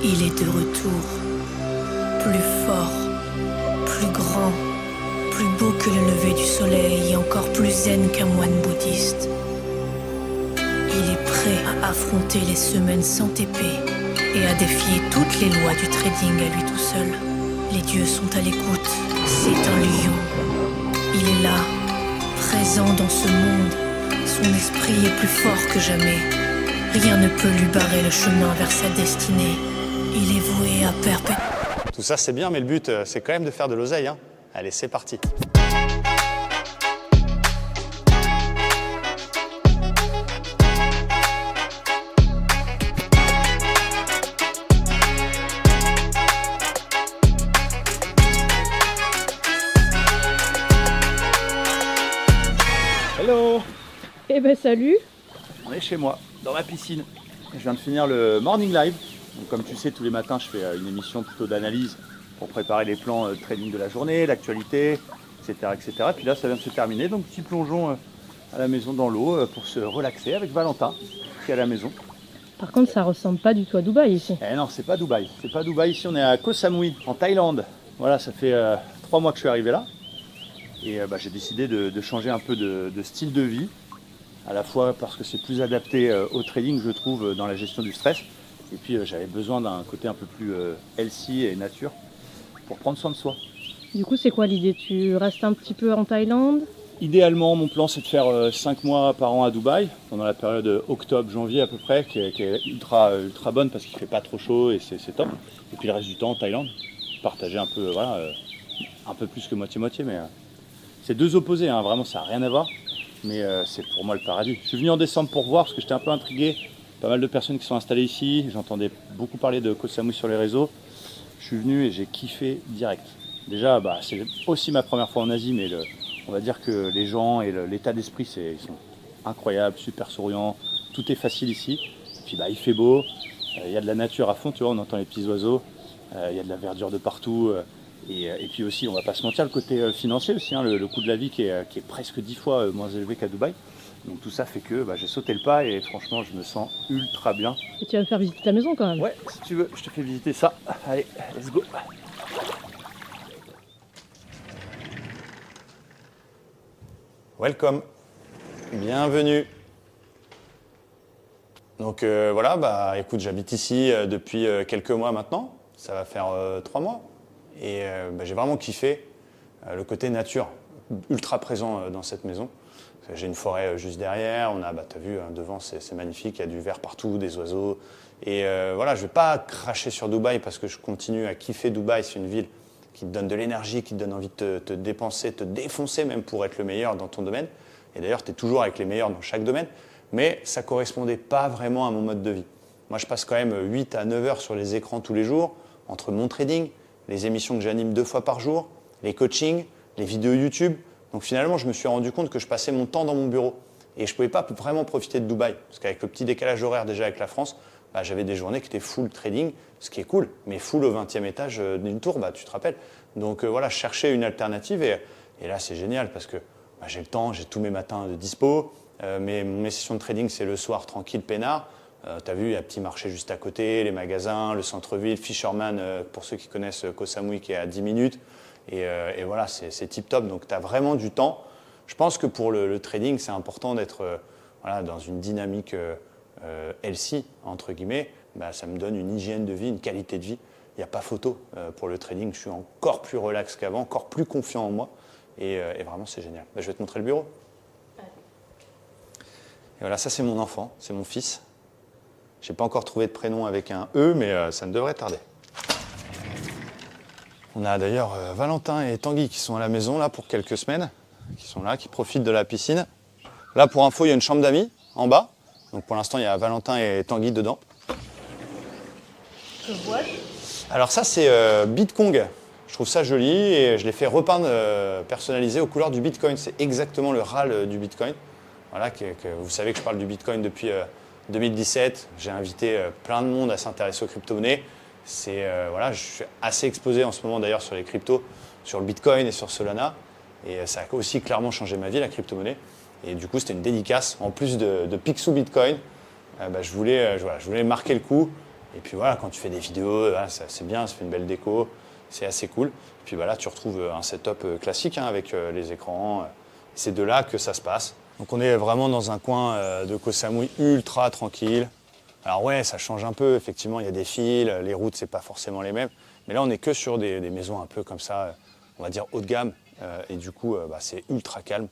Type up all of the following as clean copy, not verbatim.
Il est de retour, plus fort, plus grand, plus beau que le lever du soleil et encore plus zen qu'un moine bouddhiste. Il est prêt à affronter les semaines sans épée et à défier toutes les lois du trading à lui tout seul. Les dieux sont à l'écoute, c'est un lion. Il est là, présent dans ce monde. Son esprit est plus fort que jamais. Rien ne peut lui barrer le chemin vers sa destinée. Il est voué à perpétuer. Tout ça c'est bien, mais le but c'est quand même de faire de l'oseille, hein. Allez, c'est parti. Hello! Eh ben salut! On est chez moi, dans ma piscine. Je viens de finir le morning live. Donc, comme tu sais, tous les matins, je fais une émission plutôt d'analyse pour préparer les plans de trading de la journée, l'actualité, etc., etc. Puis là, ça vient de se terminer. Donc, petit plongeon à la maison dans l'eau pour se relaxer avec Valentin qui est à la maison. Par contre, ça ressemble pas du tout à Dubaï ici. Eh non, c'est pas Dubaï. C'est pas Dubaï. Ici, on est à Koh Samui, en Thaïlande. Voilà, ça fait 3 mois que je suis arrivé là. Et j'ai décidé de changer un peu de style de vie. À la fois parce que c'est plus adapté au trading, je trouve, dans la gestion du stress. Et puis j'avais besoin d'un côté un peu plus healthy et nature pour prendre soin de soi. Du coup, c'est quoi l'idée? Tu restes un petit peu en Thaïlande? Idéalement, mon plan, c'est de faire 5 mois par an à Dubaï, pendant la période octobre-janvier à peu près, qui est ultra bonne parce qu'il ne fait pas trop chaud et c'est top. Et puis le reste du temps en Thaïlande, partager un peu, un peu plus que moitié-moitié, mais c'est deux opposés, hein, vraiment ça n'a rien à voir. Mais c'est pour moi le paradis. Je suis venu en décembre pour voir parce que j'étais un peu intrigué. Pas mal de personnes qui sont installées ici. J'entendais beaucoup parler de Koh Samui sur les réseaux. Je suis venu et j'ai kiffé direct. Déjà, c'est aussi ma première fois en Asie, mais on va dire que les gens et l'état d'esprit, ils sont incroyables, super souriants. Tout est facile ici. Et puis il fait beau. Il y a de la nature à fond, tu vois, on entend les petits oiseaux. Il y a de la verdure de partout. Et puis aussi, on va pas se mentir, le côté financier aussi, hein, le coût de la vie qui est presque 10 fois moins élevé qu'à Dubaï. Donc tout ça fait que j'ai sauté le pas et franchement, je me sens ultra bien. Et tu vas me faire visiter ta maison quand même? Ouais, si tu veux, je te fais visiter ça. Allez, let's go. Welcome, bienvenue. Donc voilà, écoute, j'habite ici depuis quelques mois maintenant. Ça va faire 3 mois. Et j'ai vraiment kiffé le côté nature, ultra présent dans cette maison. J'ai une forêt juste derrière, on a, t'as vu, devant c'est magnifique, il y a du vert partout, des oiseaux. Et voilà, je ne vais pas cracher sur Dubaï parce que je continue à kiffer Dubaï. C'est une ville qui te donne de l'énergie, qui te donne envie de te dépenser, te défoncer même pour être le meilleur dans ton domaine. Et d'ailleurs, tu es toujours avec les meilleurs dans chaque domaine. Mais ça ne correspondait pas vraiment à mon mode de vie. Moi, je passe quand même 8 à 9 heures sur les écrans tous les jours, entre mon trading, les émissions que j'anime 2 fois par jour, les coachings, les vidéos YouTube. Donc finalement, je me suis rendu compte que je passais mon temps dans mon bureau. Et je ne pouvais pas vraiment profiter de Dubaï. Parce qu'avec le petit décalage horaire déjà avec la France, j'avais des journées qui étaient full trading, ce qui est cool, mais full au 20e étage d'une tour, tu te rappelles. Donc voilà, je cherchais une alternative et là, c'est génial parce que j'ai le temps, j'ai tous mes matins de dispo. Mes sessions de trading, c'est le soir, tranquille, peinard. Tu as vu, il y a un petit marché juste à côté, les magasins, le centre-ville, Fisherman, pour ceux qui connaissent Koh Samui, qui est à 10 minutes. Et voilà, c'est tip-top. Donc, tu as vraiment du temps. Je pense que pour le trading, c'est important d'être dans une dynamique healthy, entre guillemets. Ça me donne une hygiène de vie, une qualité de vie. Il n'y a pas photo pour le trading. Je suis encore plus relax qu'avant, encore plus confiant en moi. Et vraiment, c'est génial. Je vais te montrer le bureau. Et voilà, ça, c'est mon enfant, c'est mon fils. Je n'ai pas encore trouvé de prénom avec un E, mais ça ne devrait tarder. On a d'ailleurs Valentin et Tanguy qui sont à la maison là pour quelques semaines, qui sont là, qui profitent de la piscine. Là, pour info, il y a une chambre d'amis en bas. Donc pour l'instant, il y a Valentin et Tanguy dedans. Je vois. Alors ça, c'est Bitcoin. Je trouve ça joli et je l'ai fait repeindre personnalisé aux couleurs du Bitcoin. C'est exactement le râle du Bitcoin. Voilà, vous savez que je parle du Bitcoin depuis 2017. J'ai invité plein de monde à s'intéresser aux crypto-monnaies. Je suis assez exposé en ce moment d'ailleurs sur les cryptos, sur le Bitcoin et sur Solana. Et ça a aussi clairement changé ma vie, la crypto-monnaie. Et du coup, c'était une dédicace. En plus de Picsou Bitcoin, je voulais marquer le coup Et puis voilà, quand tu fais des vidéos, c'est bien, ça fait une belle déco, c'est assez cool. Et puis là, tu retrouves un setup classique avec les écrans. C'est de là que ça se passe. Donc on est vraiment dans un coin de Koh Samui ultra tranquille. Alors ouais, ça change un peu, effectivement, il y a des fils, les routes, c'est pas forcément les mêmes. Mais là, on n'est que sur des maisons un peu comme ça, on va dire haut de gamme. Et du coup, c'est ultra calme.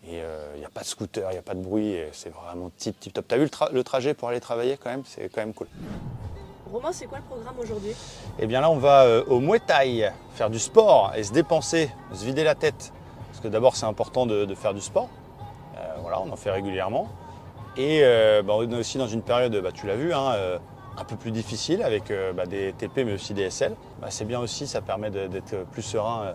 Et il n'y a pas de scooter, il n'y a pas de bruit. Et c'est vraiment tip top. T'as vu le trajet pour aller travailler quand même? C'est quand même cool. Romain, c'est quoi le programme aujourd'hui? Eh bien là, on va au Muay Thai, faire du sport et se dépenser, se vider la tête. Parce que d'abord, c'est important de faire du sport. Voilà, on en fait régulièrement. Et on est aussi dans une période, tu l'as vu, un peu plus difficile avec des TP mais aussi des SL. C'est bien aussi, ça permet d'être plus serein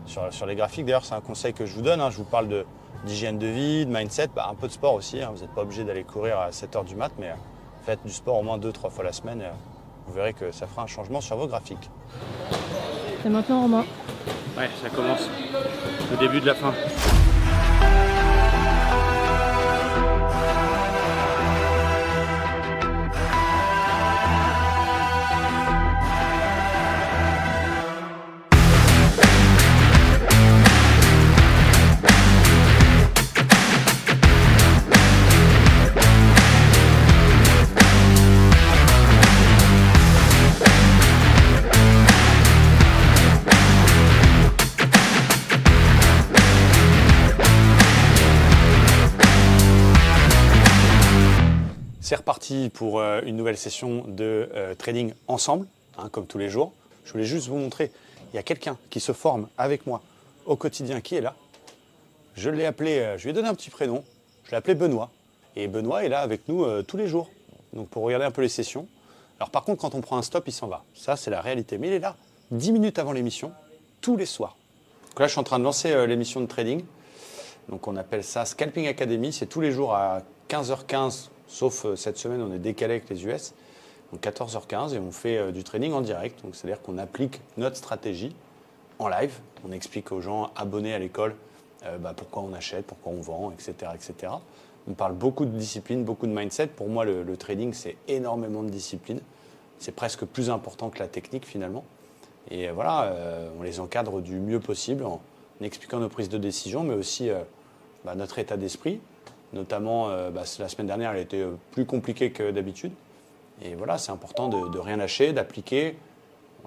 sur les graphiques. D'ailleurs, c'est un conseil que je vous donne. Je vous parle d'hygiène de vie, de mindset, un peu de sport aussi. Vous n'êtes pas obligé d'aller courir à 7h du mat, mais faites du sport au moins 2-3 fois la semaine. Vous verrez que ça fera un changement sur vos graphiques. C'est maintenant, Romain. Ouais, ça commence. Le début de la fin. C'est reparti pour une nouvelle session de trading ensemble, comme tous les jours. Je voulais juste vous montrer, il y a quelqu'un qui se forme avec moi au quotidien qui est là. Je l'ai appelé, je lui ai donné un petit prénom, je l'ai appelé Benoît. Et Benoît est là avec nous tous les jours, donc pour regarder un peu les sessions. Alors par contre, quand on prend un stop, il s'en va. Ça, c'est la réalité. Mais il est là 10 minutes avant l'émission, tous les soirs. Donc là, je suis en train de lancer l'émission de trading. Donc on appelle ça Scalping Academy. C'est tous les jours à 15h15. Sauf cette semaine, on est décalé avec les US. Donc 14h15 et on fait du trading en direct. Donc c'est-à-dire qu'on applique notre stratégie en live. On explique aux gens abonnés à l'école pourquoi on achète, pourquoi on vend, etc., etc. On parle beaucoup de discipline, beaucoup de mindset. Pour moi, le trading, c'est énormément de discipline. C'est presque plus important que la technique finalement. Et voilà, on les encadre du mieux possible en expliquant nos prises de décision, mais aussi notre état d'esprit. Notamment, la semaine dernière, elle a été plus compliquée que d'habitude. Et voilà, c'est important de rien lâcher, d'appliquer.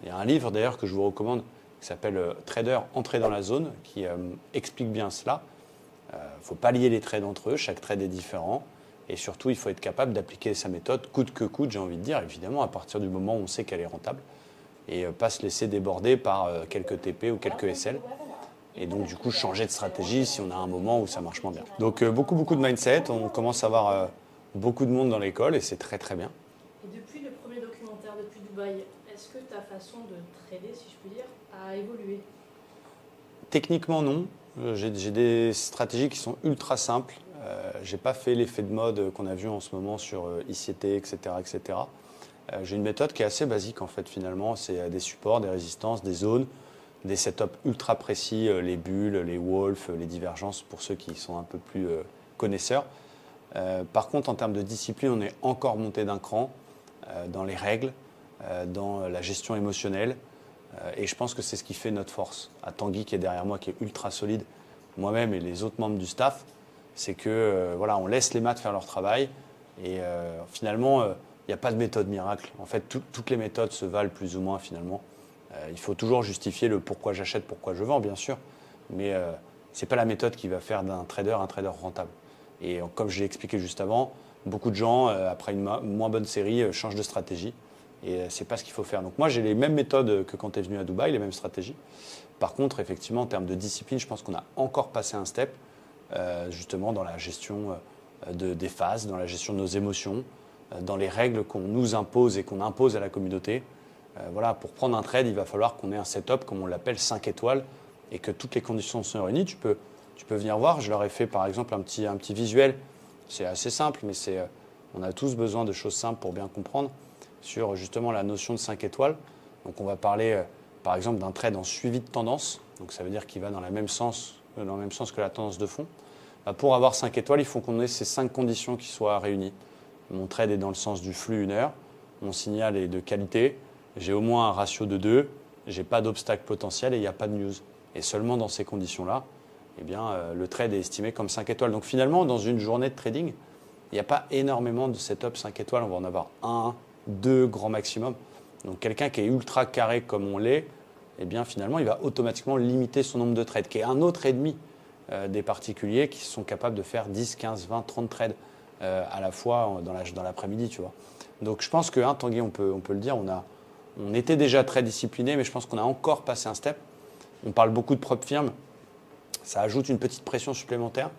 Il y a un livre d'ailleurs que je vous recommande qui s'appelle Trader, entrer dans la zone, qui explique bien cela. Il ne faut pas lier les trades entre eux, chaque trade est différent. Et surtout, il faut être capable d'appliquer sa méthode coûte que coûte, j'ai envie de dire, évidemment, à partir du moment où on sait qu'elle est rentable. Et pas se laisser déborder par quelques TP ou quelques SL. Et donc, du coup, changer de stratégie si on a un moment où ça marche moins bien. Donc, beaucoup de mindset. On commence à avoir beaucoup de monde dans l'école et c'est très, très bien. Et depuis le premier documentaire, depuis Dubaï, est-ce que ta façon de trader, si je puis dire, a évolué? Techniquement, non. J'ai des stratégies qui sont ultra simples. Je n'ai pas fait l'effet de mode qu'on a vu en ce moment sur ICT, etc., etc. J'ai une méthode qui est assez basique, en fait, finalement. C'est des supports, des résistances, des zones, des setups ultra précis, les bulles, les wolves, les divergences, pour ceux qui sont un peu plus connaisseurs. Par contre, en termes de discipline, on est encore monté d'un cran dans les règles, dans la gestion émotionnelle. Et je pense que c'est ce qui fait notre force. À Tanguy, qui est derrière moi, qui est ultra solide, moi-même et les autres membres du staff, c'est que on laisse les maths faire leur travail. Et finalement, il n'y a pas de méthode miracle. En fait, toutes les méthodes se valent plus ou moins finalement. Il faut toujours justifier le pourquoi j'achète, pourquoi je vends, bien sûr. Mais ce n'est pas la méthode qui va faire d'un trader un trader rentable. Et comme je l'ai expliqué juste avant, beaucoup de gens, après une moins bonne série, changent de stratégie. Et ce n'est pas ce qu'il faut faire. Donc moi, j'ai les mêmes méthodes que quand tu es venu à Dubaï, les mêmes stratégies. Par contre, effectivement, en termes de discipline, je pense qu'on a encore passé un step, justement dans la gestion des phases, dans la gestion de nos émotions, dans les règles qu'on nous impose et qu'on impose à la communauté. Pour prendre un trade, il va falloir qu'on ait un setup, comme on l'appelle, 5 étoiles, et que toutes les conditions sont réunies. Tu peux venir voir, je leur ai fait par exemple un petit visuel. C'est assez simple, mais on a tous besoin de choses simples pour bien comprendre sur justement la notion de 5 étoiles. Donc on va parler par exemple d'un trade en suivi de tendance, donc ça veut dire qu'il va dans le même sens que la tendance de fond. Pour avoir 5 étoiles, il faut qu'on ait ces 5 conditions qui soient réunies. Mon trade est dans le sens du flux 1 heure, mon signal est de qualité, j'ai au moins un ratio de 2, j'ai pas d'obstacle potentiel et il n'y a pas de news. Et seulement dans ces conditions-là, eh bien, le trade est estimé comme 5 étoiles. Donc finalement, dans une journée de trading, il n'y a pas énormément de setup 5 étoiles. On va en avoir 1, 2 grand maximum. Donc quelqu'un qui est ultra carré comme on l'est, eh bien finalement, il va automatiquement limiter son nombre de trades, qui est un autre ennemi des particuliers qui sont capables de faire 10, 15, 20, 30 trades à la fois dans l'après-midi, tu vois. Donc je pense que, Tanguy, on peut le dire, on était déjà très discipliné, mais je pense qu'on a encore passé un step. On parle beaucoup de prop firm, ça ajoute une petite pression supplémentaire,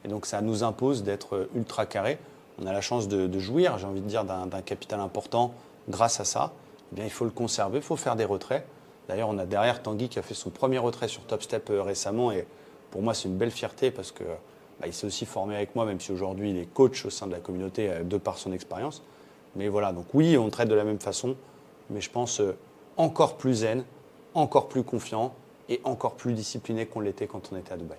et donc ça nous impose d'être ultra carré. On a la chance de jouir, j'ai envie de dire, d'un capital important grâce à ça. Eh bien, il faut le conserver, il faut faire des retraits. D'ailleurs, on a derrière Tanguy qui a fait son premier retrait sur TopStep récemment, et pour moi, c'est une belle fierté parce que il s'est aussi formé avec moi, même si aujourd'hui il est coach au sein de la communauté de par son expérience. Mais voilà, donc oui, on traite de la même façon, mais je pense encore plus zen, encore plus confiant et encore plus discipliné qu'on l'était quand on était à Dubaï.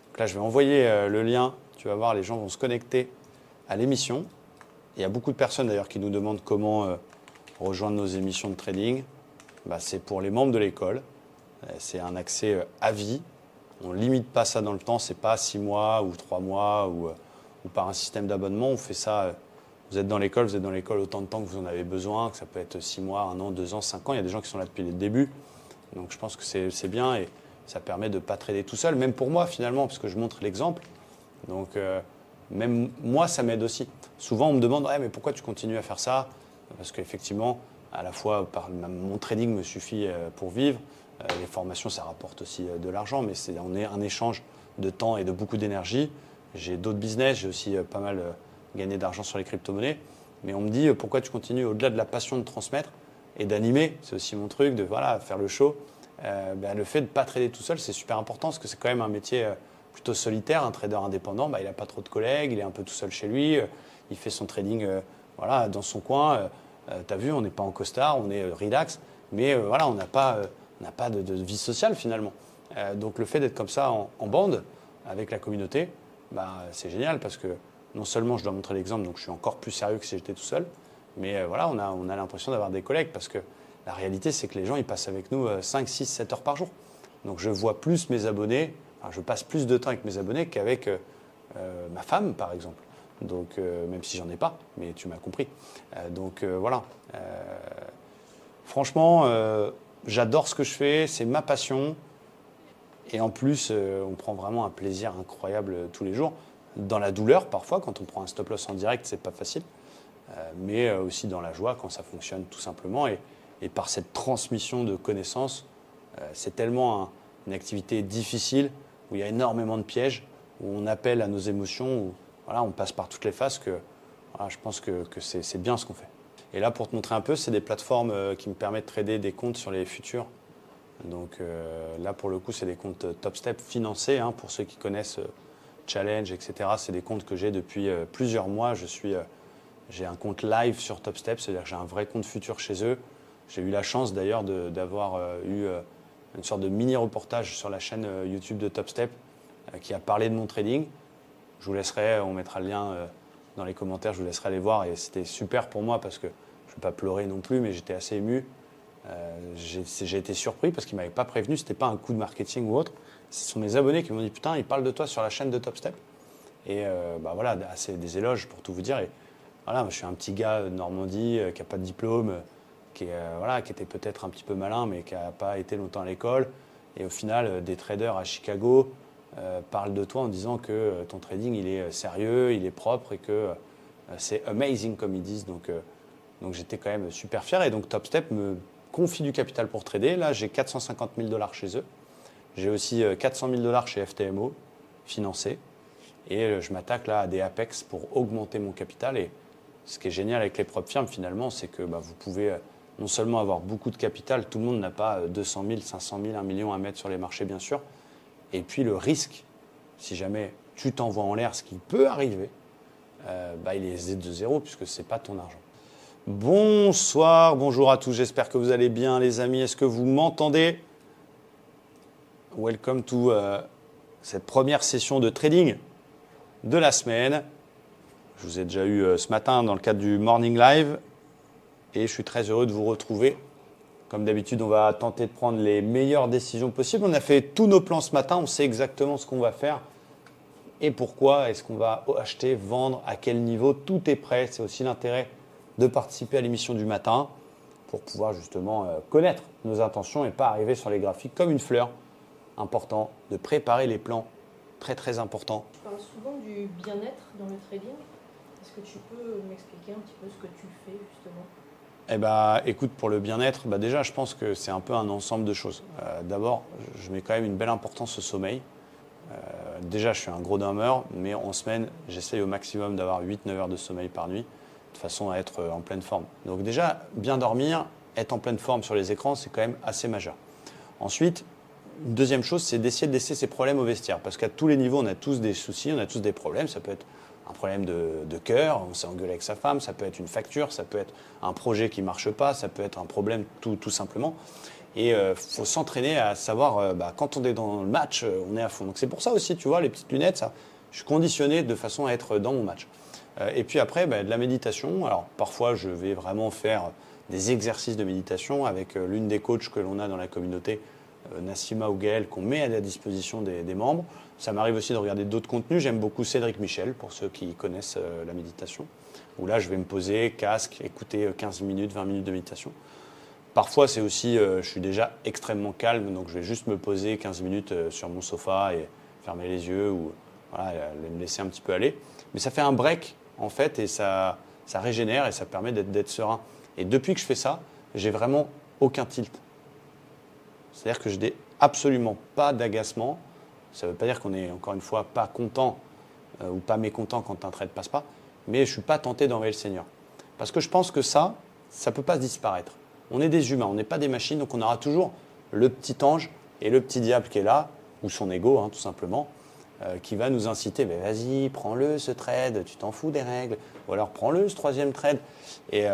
Donc là, je vais envoyer le lien. Tu vas voir, les gens vont se connecter à l'émission. Il y a beaucoup de personnes d'ailleurs qui nous demandent comment rejoindre nos émissions de trading. C'est pour les membres de l'école. C'est un accès à vie. On ne limite pas ça dans le temps. Ce n'est pas 6 mois ou 3 mois ou par un système d'abonnement. On fait ça. Vous êtes dans l'école autant de temps que vous en avez besoin, que ça peut être 6 mois, 1 an, 2 ans, 5 ans. Il y a des gens qui sont là depuis le début. Donc je pense que c'est bien et ça permet de ne pas trader tout seul, même pour moi finalement, parce que je montre l'exemple. Donc même moi, ça m'aide aussi. Souvent, on me demande mais pourquoi tu continues à faire ça? Parce qu'effectivement, à la fois, mon trading me suffit pour vivre. Les formations, ça rapporte aussi de l'argent, mais on est un échange de temps et de beaucoup d'énergie. J'ai d'autres business, j'ai aussi pas mal gagné d'argent sur les crypto-monnaies. Mais on me dit pourquoi tu continues au-delà de la passion de transmettre et d'animer, c'est aussi mon truc, de faire le show. Le fait de ne pas trader tout seul, c'est super important parce que c'est quand même un métier plutôt solitaire. Un trader indépendant, il n'a pas trop de collègues, il est un peu tout seul chez lui, il fait son trading dans son coin. Tu as vu, on n'est pas en costard, on est relax, mais on n'a pas de vie sociale finalement. Donc le fait d'être comme ça en bande avec la communauté, c'est génial parce que non seulement je dois montrer l'exemple, donc je suis encore plus sérieux que si j'étais tout seul, mais on a l'impression d'avoir des collègues parce que la réalité, c'est que les gens, ils passent avec nous 5, 6, 7 heures par jour. Donc je vois plus mes abonnés, je passe plus de temps avec mes abonnés qu'avec ma femme, par exemple. Donc, même si j'en ai pas, mais tu m'as compris. Franchement, j'adore ce que je fais, c'est ma passion. Et en plus, on prend vraiment un plaisir incroyable tous les jours. Dans la douleur, parfois, quand on prend un stop loss en direct, c'est pas facile. Mais aussi dans la joie, quand ça fonctionne tout simplement. Et par cette transmission de connaissances, c'est tellement une activité difficile, où il y a énormément de pièges, où on appelle à nos émotions, où on passe par toutes les phases, que je pense que c'est bien ce qu'on fait. Et là, pour te montrer un peu, c'est des plateformes qui me permettent de trader des comptes sur les futurs. Donc là, pour le coup, c'est des comptes TopStep financés, pour ceux qui connaissent Challenge, etc. C'est des comptes que j'ai depuis plusieurs mois. J'ai un compte live sur TopStep, c'est-à-dire que j'ai un vrai compte futur chez eux. J'ai eu la chance d'ailleurs d'avoir eu une sorte de mini-reportage sur la chaîne YouTube de TopStep qui a parlé de mon trading. Je vous laisserai, on mettra le lien dans les commentaires, je vous laisserai aller voir. Et c'était super pour moi parce que je ne vais pas pleurer non plus, mais j'étais assez ému. J'ai été surpris parce qu'ils ne m'avaient pas prévenu, ce n'était pas un coup de marketing ou autre. Ce sont mes abonnés qui m'ont dit « Putain, ils parlent de toi sur la chaîne de TopStep ». Et c'est des éloges pour tout vous dire. Et moi, je suis un petit gars de Normandie qui n'a pas de diplôme, qui était peut-être un petit peu malin, mais qui n'a pas été longtemps à l'école. Et au final, des traders à Chicago parlent de toi en disant que ton trading, il est sérieux, il est propre et que c'est amazing, comme ils disent. Donc j'étais quand même super fier. Et donc, TopStep me confie du capital pour trader. Là, j'ai 450 000 $ chez eux. J'ai aussi 400 000 $ chez FTMO, financés. Et je m'attaque là à des Apex pour augmenter mon capital. Et ce qui est génial avec les prop firms, finalement, c'est que vous pouvez non seulement avoir beaucoup de capital, tout le monde n'a pas 200 000, 500 000, 1 million à mettre sur les marchés, bien sûr. Et puis le risque, si jamais tu t'envoies en l'air, ce qui peut arriver, il est de zéro puisque ce n'est pas ton argent. Bonsoir, bonjour à tous, j'espère que vous allez bien les amis. Est-ce que vous m'entendez? Welcome to cette première session de trading de la semaine. Je vous ai déjà eu ce matin dans le cadre du Morning Live et je suis très heureux de vous retrouver. Comme d'habitude, on va tenter de prendre les meilleures décisions possibles. On a fait tous nos plans ce matin, on sait exactement ce qu'on va faire et pourquoi, est-ce qu'on va acheter, vendre, à quel niveau, tout est prêt. C'est aussi l'intérêt de participer à l'émission du matin pour pouvoir justement connaître nos intentions et pas arriver sur les graphiques comme une fleur. Important de préparer les plans, très très important. Tu parles souvent du bien-être dans le trading. Est-ce que tu peux m'expliquer un petit peu ce que tu fais justement ? Eh ben, écoute, pour le bien-être, déjà, je pense que c'est un peu un ensemble de choses. D'abord, je mets quand même une belle importance au sommeil. Déjà, je suis un gros dormeur, mais en semaine, j'essaye au maximum d'avoir 8-9 heures de sommeil par nuit, de façon à être en pleine forme. Donc déjà, bien dormir, être en pleine forme sur les écrans, c'est quand même assez majeur. Ensuite, une deuxième chose, c'est d'essayer de laisser ces problèmes au vestiaire. Parce qu'à tous les niveaux, on a tous des soucis, on a tous des problèmes. Ça peut être un problème de cœur, on s'est engueulé avec sa femme, ça peut être une facture, ça peut être un projet qui ne marche pas, ça peut être un problème tout simplement. Et il faut s'entraîner à savoir, quand on est dans le match, on est à fond. Donc c'est pour ça aussi, tu vois, les petites lunettes, ça, je suis conditionné de façon à être dans mon match. Et puis après, de la méditation. Alors parfois, je vais vraiment faire des exercices de méditation avec l'une des coachs que l'on a dans la communauté, Nassima ou Gaël, qu'on met à la disposition des membres. Ça m'arrive aussi de regarder d'autres contenus. J'aime beaucoup Cédric Michel, pour ceux qui connaissent la méditation, où là, je vais me poser, casque, écouter 15 minutes, 20 minutes de méditation. Parfois, c'est aussi, je suis déjà extrêmement calme, donc je vais juste me poser 15 minutes sur mon sofa et fermer les yeux ou me laisser un petit peu aller. Mais ça fait un break, en fait, et ça régénère et ça permet d'être serein. Et depuis que je fais ça, j'ai vraiment aucun tilt. C'est-à-dire que je n'ai absolument pas d'agacement. Ça ne veut pas dire qu'on est, encore une fois, pas content ou pas mécontent quand un trade ne passe pas, mais je ne suis pas tenté d'envoyer le Seigneur. Parce que je pense que ça ne peut pas disparaître. On est des humains, on n'est pas des machines, donc on aura toujours le petit ange et le petit diable qui est là, ou son ego, tout simplement, qui va nous inciter, vas-y, prends-le ce trade, tu t'en fous des règles, ou alors prends-le ce troisième trade. Et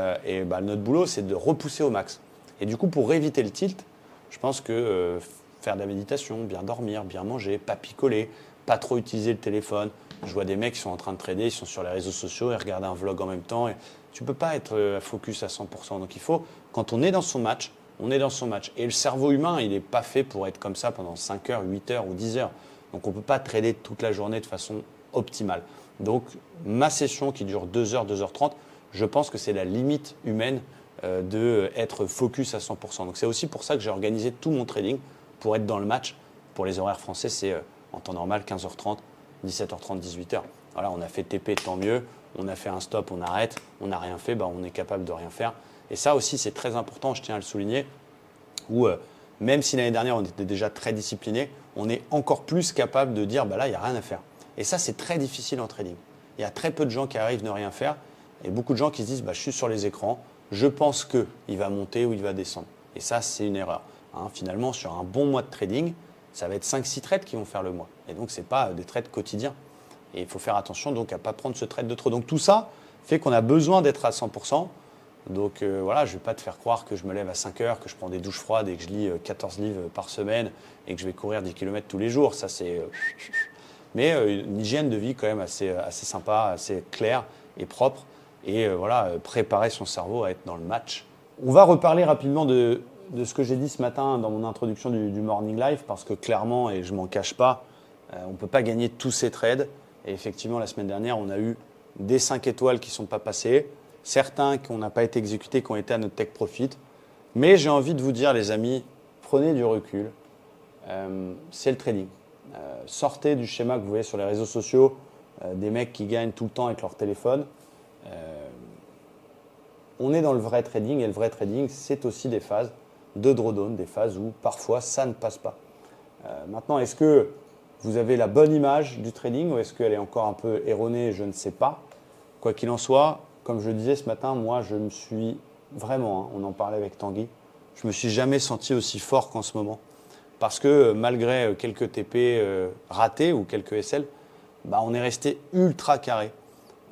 notre boulot, c'est de repousser au max. Et du coup, pour éviter le tilt, je pense que faire de la méditation, bien dormir, bien manger, pas picoler, pas trop utiliser le téléphone. Je vois des mecs qui sont en train de trader, ils sont sur les réseaux sociaux et regardent un vlog en même temps. Et tu ne peux pas être focus à 100%. Donc il faut, quand on est dans son match, on est dans son match. Et le cerveau humain, il n'est pas fait pour être comme ça pendant 5 heures, 8 heures ou 10 heures. Donc on ne peut pas trader toute la journée de façon optimale. Donc ma session qui dure 2 heures, 2h30, je pense que c'est la limite humaine d'être focus à 100%. Donc c'est aussi pour ça que j'ai organisé tout mon trading pour être dans le match. Pour les horaires français, c'est en temps normal 15h30, 17h30, 18h. Voilà, on a fait TP, tant mieux. On a fait un stop, on arrête. On n'a rien fait, on est capable de rien faire. Et ça aussi, c'est très important, je tiens à le souligner, où même si l'année dernière, on était déjà très discipliné, on est encore plus capable de dire, là, il n'y a rien à faire. Et ça, c'est très difficile en trading. Il y a très peu de gens qui arrivent à ne rien faire et beaucoup de gens qui se disent, je suis sur les écrans, je pense qu'il va monter ou il va descendre. Et ça, c'est une erreur. Finalement, sur un bon mois de trading, ça va être 5-6 trades qui vont faire le mois. Et donc, ce n'est pas des trades quotidiens. Et il faut faire attention donc à ne pas prendre ce trade de trop. Donc, tout ça fait qu'on a besoin d'être à 100%. Donc, je ne vais pas te faire croire que je me lève à 5 heures, que je prends des douches froides et que je lis 14 livres par semaine et que je vais courir 10 km tous les jours. Ça, c'est... Mais une hygiène de vie quand même assez sympa, assez claire et propre. Et préparer son cerveau à être dans le match. On va reparler rapidement de ce que j'ai dit ce matin dans mon introduction du Morning Live, parce que clairement, et je ne m'en cache pas, on ne peut pas gagner tous ces trades. Et effectivement, la semaine dernière, on a eu des 5 étoiles qui ne sont pas passées, certains qui n'ont pas été exécutés, qui ont été à notre Take Profit. Mais j'ai envie de vous dire, les amis, prenez du recul. C'est le trading. Sortez du schéma que vous voyez sur les réseaux sociaux, des mecs qui gagnent tout le temps avec leur téléphone. On est dans le vrai trading et le vrai trading, c'est aussi des phases de drawdown, des phases où parfois ça ne passe pas. Maintenant, est-ce que vous avez la bonne image du trading ou est-ce qu'elle est encore un peu erronée? Je ne sais pas. Quoi qu'il en soit, comme je le disais ce matin, moi je me suis vraiment, on en parlait avec Tanguy, je ne me suis jamais senti aussi fort qu'en ce moment. Parce que malgré quelques TP ratés ou quelques SL, on est resté ultra carré.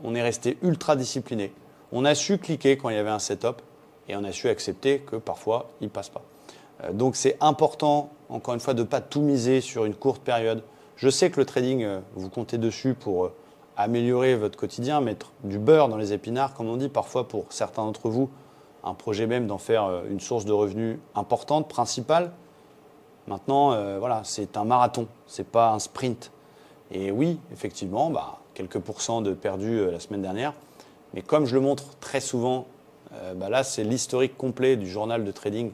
On est resté ultra discipliné. On a su cliquer quand il y avait un setup et on a su accepter que parfois, il ne passe pas. Donc, c'est important, encore une fois, de ne pas tout miser sur une courte période. Je sais que le trading, vous comptez dessus pour améliorer votre quotidien, mettre du beurre dans les épinards, comme on dit parfois pour certains d'entre vous, un projet même d'en faire une source de revenus importante, principale. Maintenant, voilà, c'est un marathon, c'est pas un sprint. Et oui, effectivement, quelques pourcents de perdus la semaine dernière. Mais comme je le montre très souvent, là, c'est l'historique complet du journal de trading,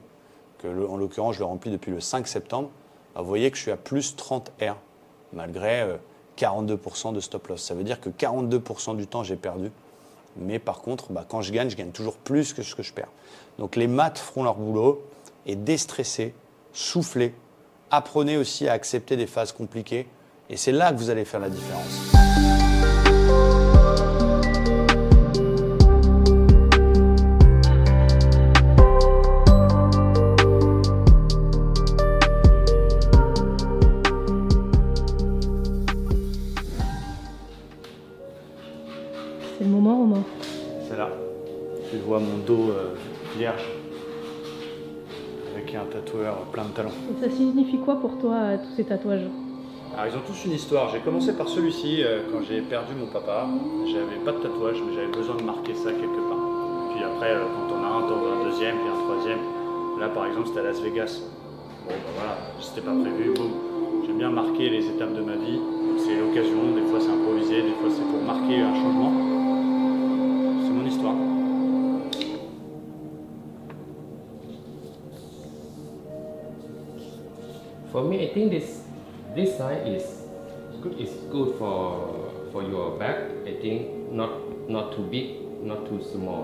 que en l'occurrence, je le remplis depuis le 5 septembre. Vous voyez que je suis à plus 30 R, malgré 42% de stop loss. Ça veut dire que 42% du temps, j'ai perdu. Mais par contre, quand je gagne toujours plus que ce que je perds. Donc les maths feront leur boulot et déstressez, soufflez. Apprenez aussi à accepter des phases compliquées. Et c'est là que vous allez faire la différence. C'est le moment, Romain. C'est là. Tu vois mon dos vierge, avec un tatoueur plein de talent. Et ça signifie quoi pour toi, tous ces tatouages? Alors ils ont tous une histoire. J'ai commencé par celui-ci quand j'ai perdu mon papa. J'avais pas de tatouage, mais j'avais besoin de marquer ça quelque part. Puis après, quand on a un, t'en veux un deuxième, puis un troisième. Là par exemple, c'était à Las Vegas. Bon voilà, c'était pas prévu, boum. J'aime bien marquer les étapes de ma vie. C'est l'occasion, des fois c'est improvisé, des fois c'est pour marquer un changement. C'est mon histoire. For me, I think this size is good. It's good for your back. I think not too big, not too small.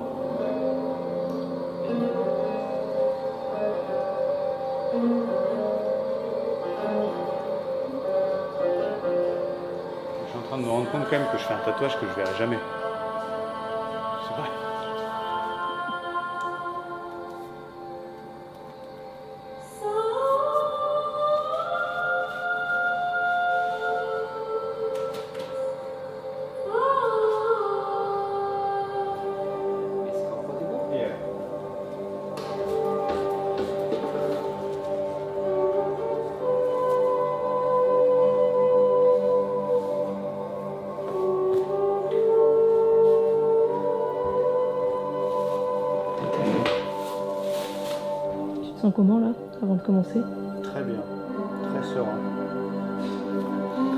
Je suis en train de me rendre compte quand même que je fais un tatouage que je verrai jamais. C'est vrai. It's comfortable. Yeah. Tu te sens comment là, avant de commencer? Très bien, très serein.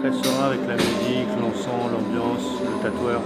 Très serein avec la musique, l'encens, l'ambiance, le tatoueur.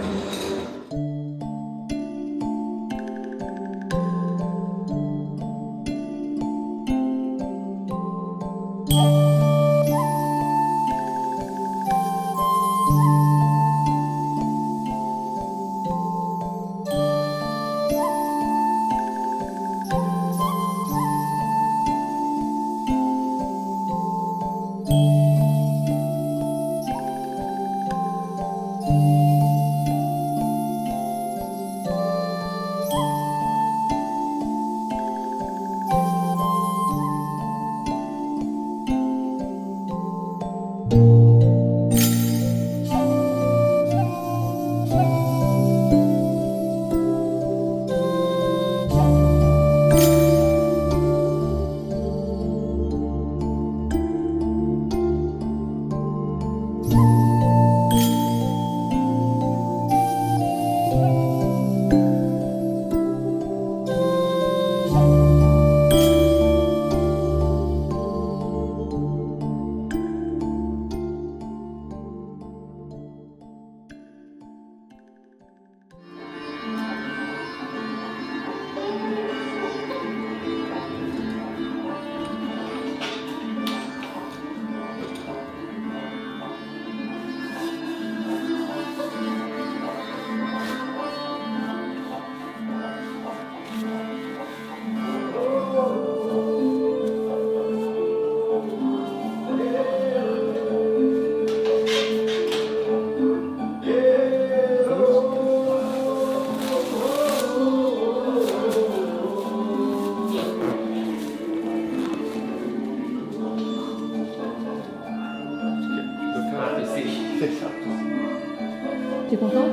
T'es content?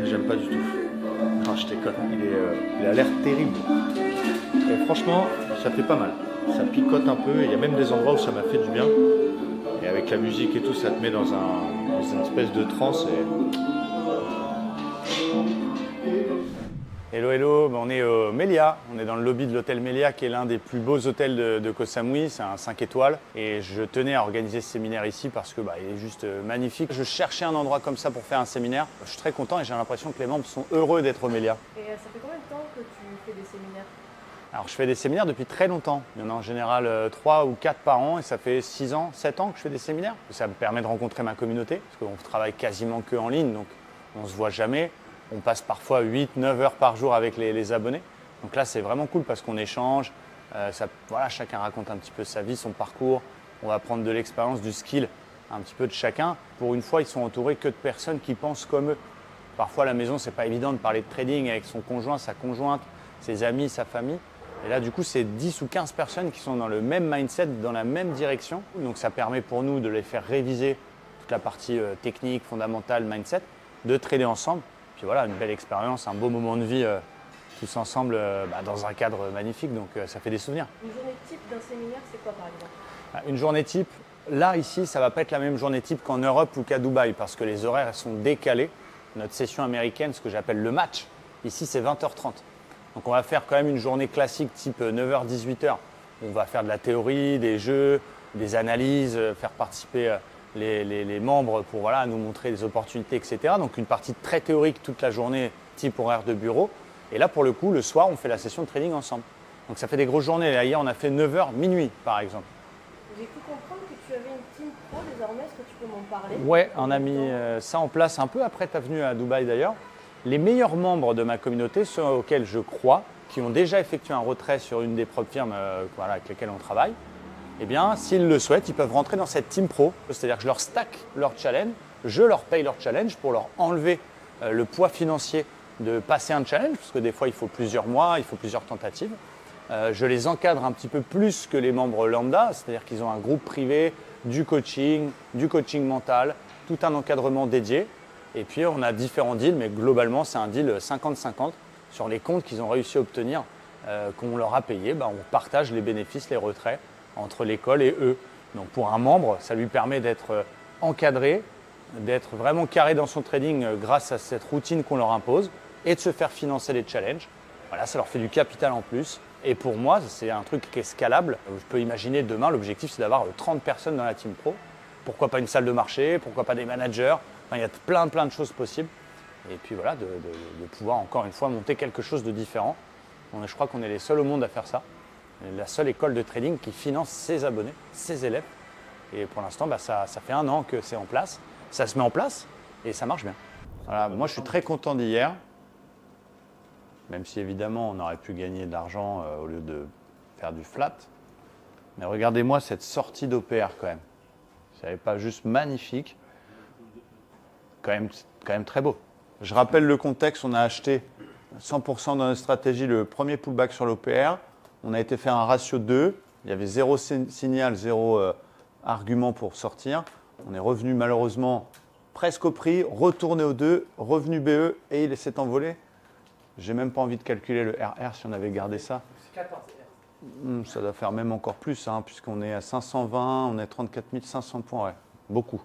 J'aime pas du tout. Non, je déconne. Il a l'air terrible. Et franchement, ça fait pas mal. Ça picote un peu. Il y a même des endroits où ça m'a fait du bien. Et avec la musique et tout, ça te met dans une espèce de transe. Et Hello, hello, on est au Melia, on est dans le lobby de l'hôtel Melia qui est l'un des plus beaux hôtels de Koh Samui, c'est un 5 étoiles et je tenais à organiser ce séminaire ici parce que il est juste magnifique. Je cherchais un endroit comme ça pour faire un séminaire, je suis très content et j'ai l'impression que les membres sont heureux d'être au Melia. Et ça fait combien de temps que tu fais des séminaires? Alors je fais des séminaires depuis très longtemps, il y en a en général 3 ou 4 par an et ça fait 6 ans, 7 ans que je fais des séminaires. Ça me permet de rencontrer ma communauté parce qu'on travaille quasiment que en ligne donc on se voit jamais. On passe parfois 8-9 heures par jour avec les abonnés. Donc là, c'est vraiment cool parce qu'on échange. Chacun raconte un petit peu sa vie, son parcours. On va prendre de l'expérience, du skill, un petit peu de chacun. Pour une fois, ils sont entourés que de personnes qui pensent comme eux. Parfois, à la maison, c'est pas évident de parler de trading avec son conjoint, sa conjointe, ses amis, sa famille. Et là, du coup, c'est 10 ou 15 personnes qui sont dans le même mindset, dans la même direction. Donc ça permet pour nous de les faire réviser toute la partie technique, fondamentale, mindset, de trader ensemble. Puis voilà, une belle expérience, un beau moment de vie tous ensemble dans un cadre magnifique, donc ça fait des souvenirs. Une journée type d'un séminaire, c'est quoi par exemple? Une journée type, là ici, ça ne va pas être la même journée type qu'en Europe ou qu'à Dubaï parce que les horaires sont décalés. Notre session américaine, ce que j'appelle le match, ici c'est 20h30. Donc on va faire quand même une journée classique type 9h-18h. On va faire de la théorie, des jeux, des analyses, faire participer les membres pour nous montrer des opportunités, etc. Donc une partie très théorique toute la journée, type horaire de bureau. Et là, pour le coup, le soir, on fait la session de trading ensemble. Donc ça fait des grosses journées. Là, hier, on a fait 9h, minuit, par exemple. J'ai cru comprendre que tu avais une team pro désormais. Est-ce que tu peux m'en parler? Ouais, on a mis ça en place un peu après ta venue à Dubaï d'ailleurs. Les meilleurs membres de ma communauté, ceux auxquels je crois, qui ont déjà effectué un retrait sur une des propres firmes avec lesquelles on travaille, eh bien, s'ils le souhaitent, ils peuvent rentrer dans cette team pro. C'est-à-dire que je leur stack leur challenge, je leur paye leur challenge pour leur enlever le poids financier de passer un challenge, parce que des fois, il faut plusieurs mois, il faut plusieurs tentatives. Je les encadre un petit peu plus que les membres lambda, c'est-à-dire qu'ils ont un groupe privé, du coaching mental, tout un encadrement dédié. Et puis, on a différents deals, mais globalement, c'est un deal 50-50 sur les comptes qu'ils ont réussi à obtenir, qu'on leur a payé. On partage les bénéfices, les retraits entre l'école et eux. Donc pour un membre, ça lui permet d'être encadré, d'être vraiment carré dans son trading grâce à cette routine qu'on leur impose et de se faire financer les challenges. Voilà, ça leur fait du capital en plus. Et pour moi, c'est un truc qui est scalable. Je peux imaginer demain, l'objectif c'est d'avoir 30 personnes dans la team pro. Pourquoi pas une salle de marché, pourquoi pas des managers. Il y a plein de choses possibles. Et puis voilà, de pouvoir encore une fois monter quelque chose de différent. Je crois qu'on est les seuls au monde à faire ça. La seule école de trading qui finance ses abonnés, ses élèves. Et pour l'instant, ça fait 1 an que c'est en place. Ça se met en place et ça marche bien. Voilà, moi, je suis très content d'hier. Même si évidemment, on aurait pu gagner de l'argent au lieu de faire du flat. Mais regardez-moi cette sortie d'OPR quand même. Ce n'est pas juste magnifique. Quand même très beau. Je rappelle le contexte, on a acheté 100% dans notre stratégie le premier pullback sur l'OPR. On a été faire un ratio 2, il y avait 0 signal, 0 argument pour sortir. On est revenu malheureusement presque au prix, retourné au 2, revenu BE et il s'est envolé. J'ai même pas envie de calculer le RR si on avait gardé ça. Ça doit faire même encore plus, puisqu'on est à 520, on est à 34 500 points, ouais, beaucoup.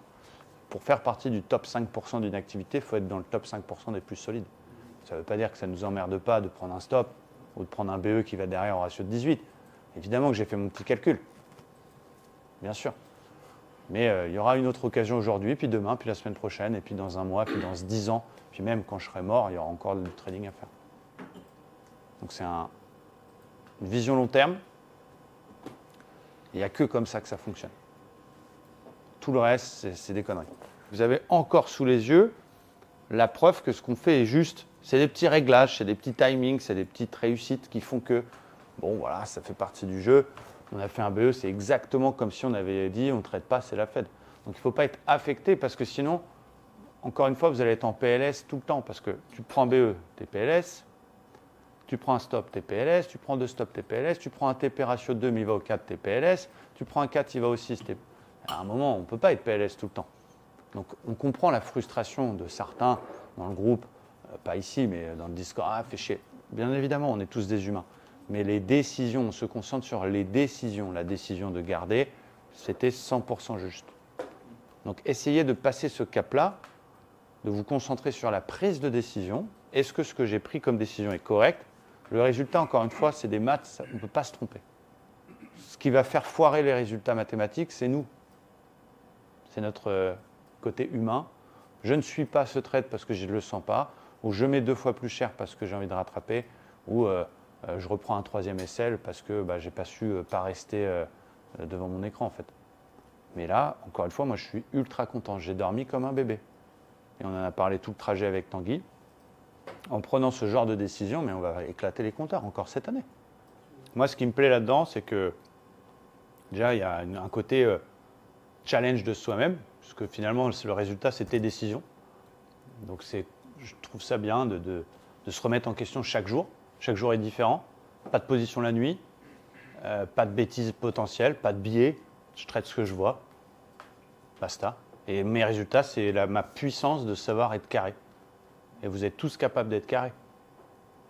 Pour faire partie du top 5% d'une activité, il faut être dans le top 5% des plus solides. Ça ne veut pas dire que ça ne nous emmerde pas de prendre un stop ou de prendre un BE qui va derrière au ratio de 18. Évidemment que j'ai fait mon petit calcul, bien sûr. Mais il y aura une autre occasion aujourd'hui, puis demain, puis la semaine prochaine, et puis dans 1 mois, puis dans 10 ans, puis même quand je serai mort, il y aura encore du trading à faire. Donc c'est une vision long terme. Il n'y a que comme ça que ça fonctionne. Tout le reste, c'est des conneries. Vous avez encore sous les yeux la preuve que ce qu'on fait est juste. C'est des petits réglages, c'est des petits timings, c'est des petites réussites qui font que, ça fait partie du jeu. On a fait un BE, c'est exactement comme si on avait dit on ne traite pas, c'est la Fed. Donc il ne faut pas être affecté parce que sinon, encore une fois, vous allez être en PLS tout le temps parce que tu prends BE, t'es PLS, tu prends un stop, t'es PLS, tu prends 2 stops, t'es PLS, tu prends un TP ratio 2, mais il va au 4, t'es PLS, tu prends un 4, il va au 6, t'es... À un moment, on ne peut pas être PLS tout le temps. Donc on comprend la frustration de certains dans le groupe, pas ici, mais dans le Discord, fait chier. Bien évidemment, on est tous des humains. Mais les décisions, on se concentre sur les décisions. La décision de garder, c'était 100% juste. Donc essayez de passer ce cap-là de vous concentrer sur la prise de décision. Est-ce que ce que j'ai pris comme décision est correct? Le résultat, encore une fois, c'est des maths, on ne peut pas se tromper. Ce qui va faire foirer les résultats mathématiques, c'est nous. C'est notre côté humain. Je ne suis pas ce trade parce que je ne le sens pas, ou je mets 2 fois plus cher parce que j'ai envie de rattraper, ou je reprends un 3e SL parce que je n'ai pas su pas rester devant mon écran en fait. Mais là, encore une fois, moi je suis ultra content. J'ai dormi comme un bébé. Et on en a parlé tout le trajet avec Tanguy. En prenant ce genre de décision, mais on va éclater les compteurs encore cette année. Moi, ce qui me plaît là-dedans, c'est que déjà, il y a un côté challenge de soi-même, parce que finalement, le résultat, c'est tes décisions. Donc, je trouve ça bien de se remettre en question chaque jour. Chaque jour est différent. Pas de position la nuit, pas de bêtises potentielles, pas de biais. Je traite ce que je vois. Basta. Et mes résultats, c'est ma puissance de savoir être carré. Et vous êtes tous capables d'être carrés.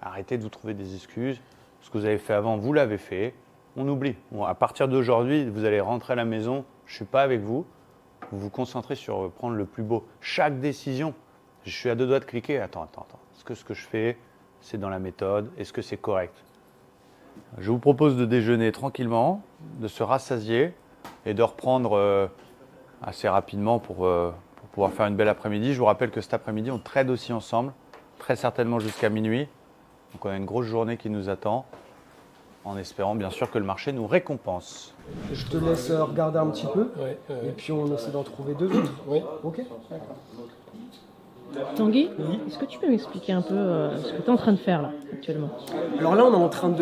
Arrêtez de vous trouver des excuses. Ce que vous avez fait avant, vous l'avez fait. On oublie. Bon, à partir d'aujourd'hui, vous allez rentrer à la maison. Je ne suis pas avec vous. Vous vous concentrez sur prendre le plus beau. Chaque décision, je suis à 2 doigts de cliquer. Attends. Est-ce que ce que je fais, c'est dans la méthode? Est-ce que c'est correct? Je vous propose de déjeuner tranquillement, de se rassasier et de reprendre assez rapidement pour pouvoir faire une belle après-midi. Je vous rappelle que cet après-midi, on trade aussi ensemble, très certainement jusqu'à minuit. Donc on a une grosse journée qui nous attend, en espérant bien sûr que le marché nous récompense. Je te laisse regarder un petit peu, et puis on essaie d'en trouver 2 autres. Oui. Ok. Tanguy, est-ce que tu peux m'expliquer un peu ce que tu es en train de faire là, actuellement? Alors là, on est en train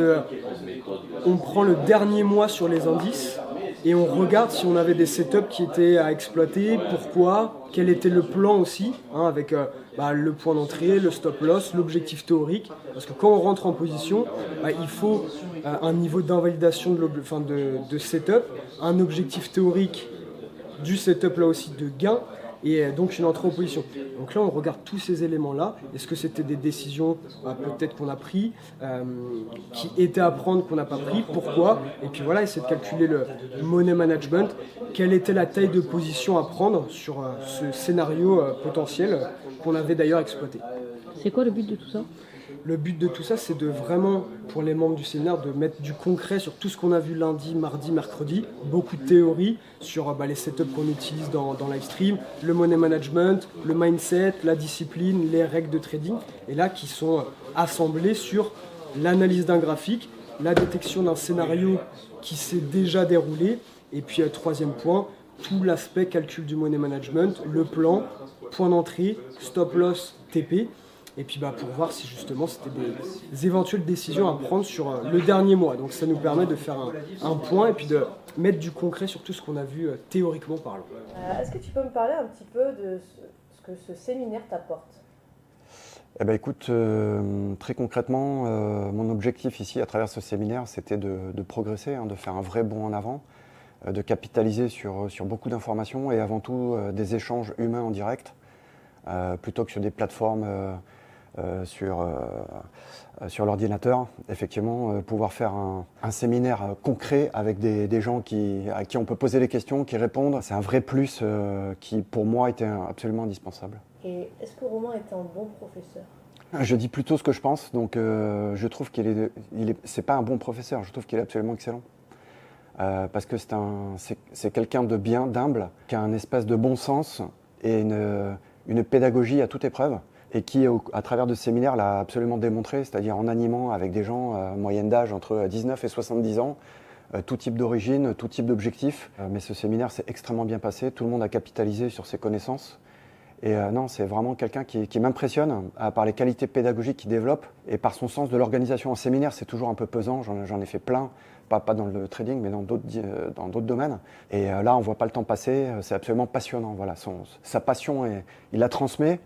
on prend le dernier mois sur les indices et on regarde si on avait des setups qui étaient à exploiter, pourquoi, quel était le plan aussi, avec le point d'entrée, le stop loss, l'objectif théorique. Parce que quand on rentre en position, il faut un niveau d'invalidation de setup, un objectif théorique du setup là aussi de gain, et donc une entrée en position. Donc là, on regarde tous ces éléments-là. Est-ce que c'était des décisions peut-être qu'on a prises, qui étaient à prendre, qu'on n'a pas pris, pourquoi? Et puis voilà, essayer de calculer le money management, quelle était la taille de position à prendre sur ce scénario potentiel qu'on avait d'ailleurs exploité. C'est quoi le but de tout ça? Le but de tout ça, c'est de vraiment, pour les membres du séminaire, de mettre du concret sur tout ce qu'on a vu lundi, mardi, mercredi. Beaucoup de théories sur les setups qu'on utilise dans Livestream, le money management, le mindset, la discipline, les règles de trading. Et là, qui sont assemblées sur l'analyse d'un graphique, la détection d'un scénario qui s'est déjà déroulé. Et puis, 3e point, tout l'aspect calcul du money management, le plan, point d'entrée, stop loss, TP. Et puis pour voir si justement c'était des éventuelles décisions à prendre sur le dernier mois. Donc ça nous permet de faire un point et puis de mettre du concret sur tout ce qu'on a vu théoriquement parlant. Est-ce que tu peux me parler un petit peu de ce que ce séminaire t'apporte? Écoute, très concrètement, mon objectif ici à travers ce séminaire, c'était de progresser, de faire un vrai bond en avant, de capitaliser sur beaucoup d'informations et avant tout des échanges humains en direct, plutôt que sur des plateformes sur l'ordinateur. Effectivement, pouvoir faire un séminaire concret avec des gens à qui on peut poser des questions, qui répondent, c'est un vrai plus qui pour moi était absolument indispensable. Et est-ce que Romain est un bon professeur? Je dis plutôt ce que je pense, donc je trouve c'est pas un bon professeur, je trouve qu'il est absolument excellent. Parce que c'est quelqu'un de bien, d'humble, qui a un espace de bon sens et une pédagogie à toute épreuve, et qui, à travers de ce séminaire, l'a absolument démontré, c'est-à-dire en animant avec des gens moyenne d'âge entre 19 et 70 ans, tout type d'origine, tout type d'objectif. Mais ce séminaire s'est extrêmement bien passé, tout le monde a capitalisé sur ses connaissances. Et non, c'est vraiment quelqu'un qui m'impressionne par les qualités pédagogiques qu'il développe et par son sens de l'organisation. En séminaire, c'est toujours un peu pesant, j'en ai fait plein, pas dans le trading, mais dans d'autres domaines. Et là, on ne voit pas le temps passer, c'est absolument passionnant. Voilà, sa passion, il la transmet.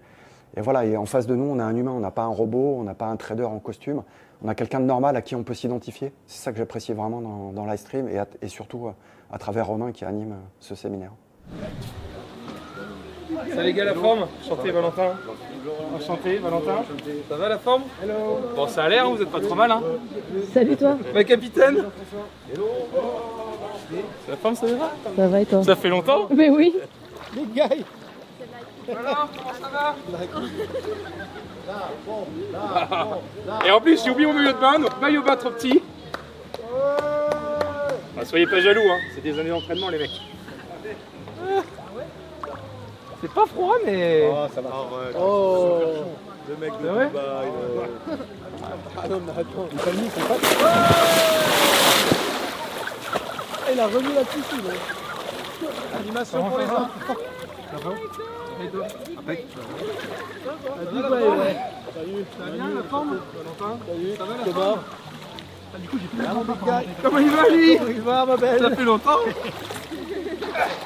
Et voilà, et en face de nous, on a un humain, on n'a pas un robot, on n'a pas un trader en costume, on a quelqu'un de normal à qui on peut s'identifier. C'est ça que j'apprécie vraiment dans Livestream et surtout à travers Romain qui anime ce séminaire. Salut les gars, la forme? Enchanté Valentin. Enchanté Valentin. Ça va la forme? Hello. Bon, ça a l'air, vous êtes pas trop mal, hein? Salut toi. Ma capitaine. La forme, ça va? Ça va et toi? Ça fait longtemps? Mais oui. Les gars. Alors, comment ça va? Et en plus, j'ai oublié mon maillot de bain, donc maillot de bain trop petit. Bah, soyez pas jaloux, hein. C'est des années d'entraînement, les mecs. C'est pas froid, mais... Oh, ça va. Oh. Le mec de Dubaï. Ah non, mais attends. Les familles sont pas... Il a remis la piscine. Animation pour les enfants. Ça va? Et toi? Impec. Dubaï, ouais. Salut. Ça va bien, la forme? Valentin? Salut. Ça va, la Comment? forme? Ah, du coup, j'ai plus la forme. Comment il va, lui? Comment il va, ma belle? Ça fait longtemps.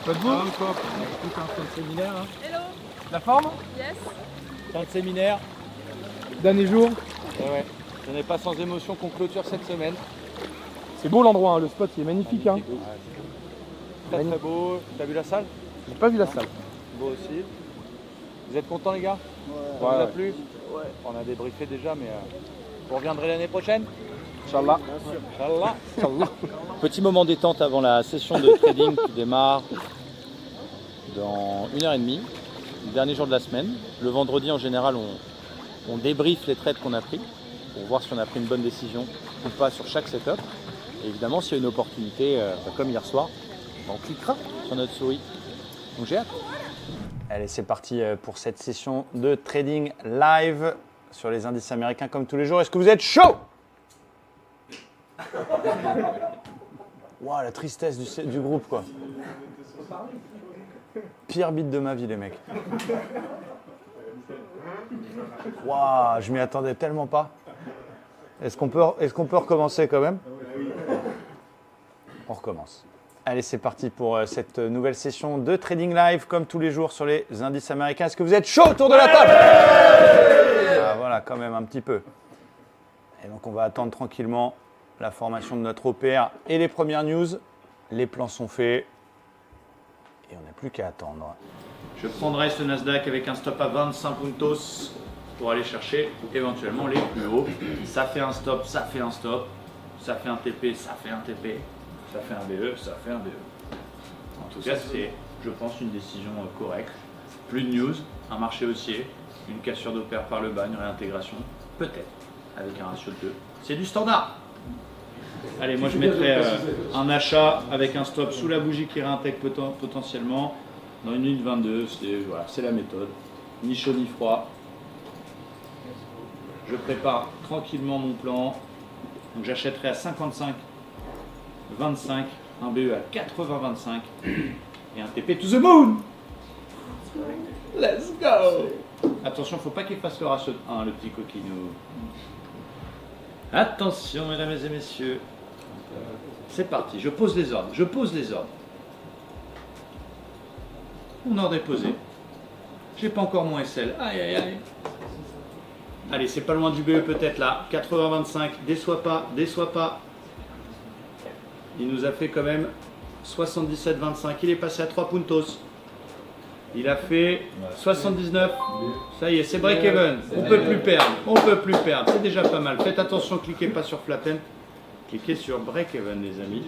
Pas de vous? Encore. Tout un séminaire. Hein. Hello. La forme? Yes. Fin de séminaire. Dernier jour. Ouais. Ce n'est pas sans émotion qu'on clôture cette semaine. C'est beau l'endroit, hein. Le spot il est magnifique. Hein. Très très beau. T'as vu la salle? J'ai pas vu la salle. Beau aussi. Vous êtes contents, les gars? Ça vous a plu? Ouais. On a débriefé déjà, mais vous reviendrez l'année prochaine? Inch'Allah. Inch'Allah. Inch'Allah. Petit moment détente avant la session de trading qui démarre dans 1h30, le dernier jour de la semaine. Le vendredi, en général, on débriefe les trades qu'on a pris pour voir si on a pris une bonne décision ou pas sur chaque setup. Et évidemment, s'il y a une opportunité, comme hier soir, on cliquera sur notre souris. Donc j'ai hâte. Allez, c'est parti pour cette session de trading live sur les indices américains comme tous les jours. Est-ce que vous êtes chaud? Waouh, la tristesse du groupe, quoi. Pire beat de ma vie, les mecs. Waouh, je m'y attendais tellement pas. Est-ce qu'on peut recommencer quand même? On recommence. Allez, c'est parti pour cette nouvelle session de trading live, comme tous les jours sur les indices américains. Est-ce que vous êtes chaud autour de la table? Ah, voilà, quand même un petit peu. Et donc, on va attendre tranquillement la formation de notre OPR et les premières news. Les plans sont faits et on n'a plus qu'à attendre. Je prendrai ce Nasdaq avec un stop à 25 puntos pour aller chercher éventuellement les plus hauts. Ça fait un stop, ça fait un stop, ça fait un TP, ça fait un TP, ça fait un BE, ça fait un BE. En tout cas, c'est, je pense, une décision correcte. Plus de news, un marché haussier, une cassure d'opère par le bas, une réintégration, peut-être, avec un ratio de 2. C'est du standard. Allez, moi je mettrais un achat avec un stop sous la bougie qui réintègre potentiellement dans 1 minute 22. Voilà, c'est la méthode. Ni chaud ni froid. Je prépare tranquillement mon plan. Donc j'achèterai à 55, 25, un BE à 80-25 et un TP to the moon. Let's go. Attention, faut pas qu'il fasse le ratio de 1, le petit coquinou. Attention, mesdames et messieurs. C'est parti, je pose les ordres, Mon ordre est posé. J'ai pas encore mon SL. Aïe, aïe, aïe. Allez, c'est pas loin du BE peut-être là. 80-25, déçois pas. Il nous a fait quand même 77-25. Il est passé à 3 puntos. Il a fait 79. Ça y est, c'est break-even. On peut plus perdre. C'est déjà pas mal. Faites attention, cliquez pas sur flatten. Cliquez sur break-even, les amis.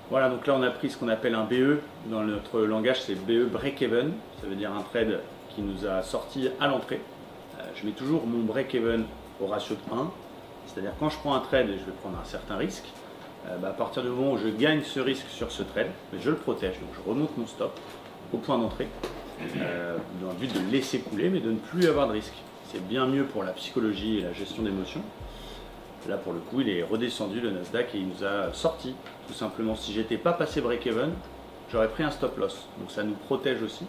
Voilà, donc là on a pris ce qu'on appelle un BE. Dans notre langage, c'est BE break-even. Ça veut dire un trade qui nous a sorti à l'entrée. Je mets toujours mon break-even au ratio de 1. C'est-à-dire quand je prends un trade et je vais prendre un certain risque, à partir du moment où je gagne ce risque sur ce trade, je le protège. Donc je remonte mon stop au point d'entrée dans le but de le laisser couler mais de ne plus avoir de risque. C'est bien mieux pour la psychologie et la gestion d'émotions. Là pour le coup il est redescendu le Nasdaq et il nous a sorti tout simplement. Si j'étais pas passé break-even, j'aurais pris un stop loss. Donc ça nous protège aussi.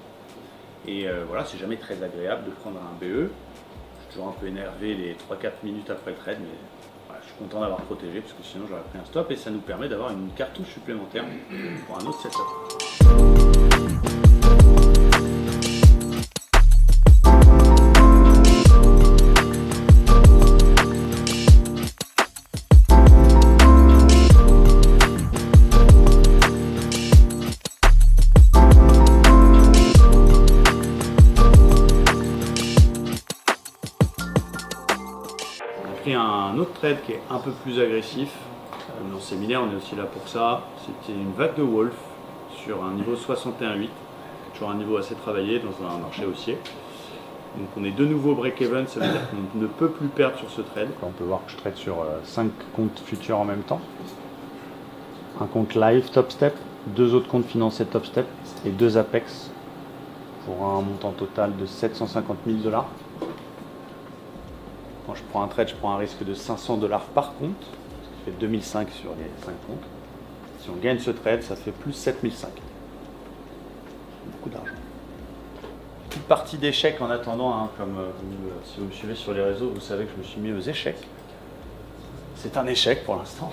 Et voilà, c'est jamais très agréable de prendre un BE. Je suis toujours un peu énervé les 3-4 minutes après le trade, mais voilà, je suis content d'avoir protégé parce que sinon j'aurais pris un stop et ça nous permet d'avoir une cartouche supplémentaire pour un autre setup. Un autre trade qui est un peu plus agressif. Dans le séminaire, on est aussi là pour ça. C'était une vague de Wolf sur un niveau 61,8. toujours un niveau assez travaillé dans un marché haussier. Donc on est de nouveau break-even, ça veut dire qu'on ne peut plus perdre sur ce trade. On peut voir que je trade sur 5 comptes futurs en même temps. Un compte live top step, 2 autres comptes financiers top step et 2 Apex pour un montant total de 750 000 $. Quand je prends un trade, je prends un risque de 500 $ par compte, ce qui fait 2005 sur les 5 comptes. Si on gagne ce trade, ça fait plus 7005. Beaucoup d'argent. Petite partie d'échecs en attendant, hein, comme si vous me suivez sur les réseaux, vous savez que je me suis mis aux échecs. C'est un échec pour l'instant.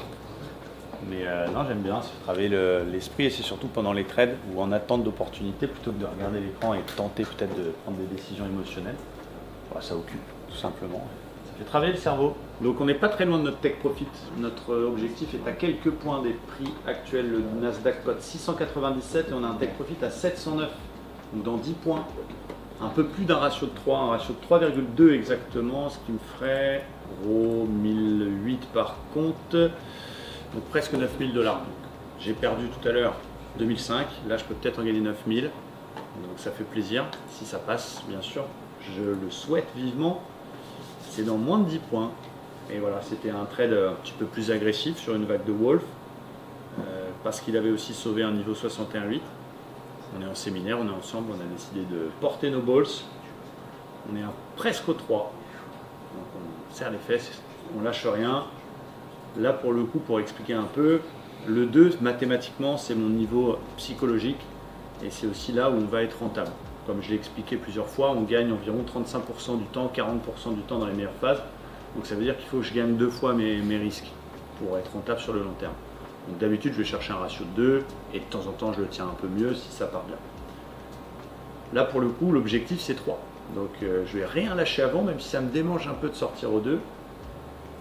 Mais non, j'aime bien, c'est travailler l'esprit et c'est surtout pendant les trades ou en attente d'opportunités plutôt que de regarder l'écran et tenter peut-être de prendre des décisions émotionnelles. Voilà, ça occupe, tout simplement. Ça fait travailler le cerveau. Donc on n'est pas très loin de notre take profit. Notre objectif est à quelques points des prix actuels. Le Nasdaq cote 697 et on a un take profit à 709. Donc dans 10 points, un peu plus d'un ratio de 3, un ratio de 3,2 exactement, ce qui me ferait gros 1008 par compte. Donc presque 9 000 $. J'ai perdu tout à l'heure 2005, là je peux peut-être en gagner 9 000. Donc ça fait plaisir, si ça passe bien sûr, je le souhaite vivement. C'est dans moins de 10 points. Et voilà, c'était un trade un petit peu plus agressif sur une vague de Wolf, parce qu'il avait aussi sauvé un niveau 61,8. On est en séminaire, on est ensemble, on a décidé de porter nos balls. On est presque au 3. Donc on serre les fesses, on lâche rien. Là, pour le coup, pour expliquer un peu, le 2, mathématiquement, c'est mon niveau psychologique et c'est aussi là où on va être rentable. Comme je l'ai expliqué plusieurs fois, on gagne environ 35% du temps, 40% du temps dans les meilleures phases. Donc ça veut dire qu'il faut que je gagne 2 fois mes risques pour être rentable sur le long terme. Donc d'habitude, je vais chercher un ratio de 2 et de temps en temps, je le tiens un peu mieux si ça part bien. Là, pour le coup, l'objectif, c'est 3. Donc je vais rien lâcher avant, même si ça me démange un peu de sortir au 2.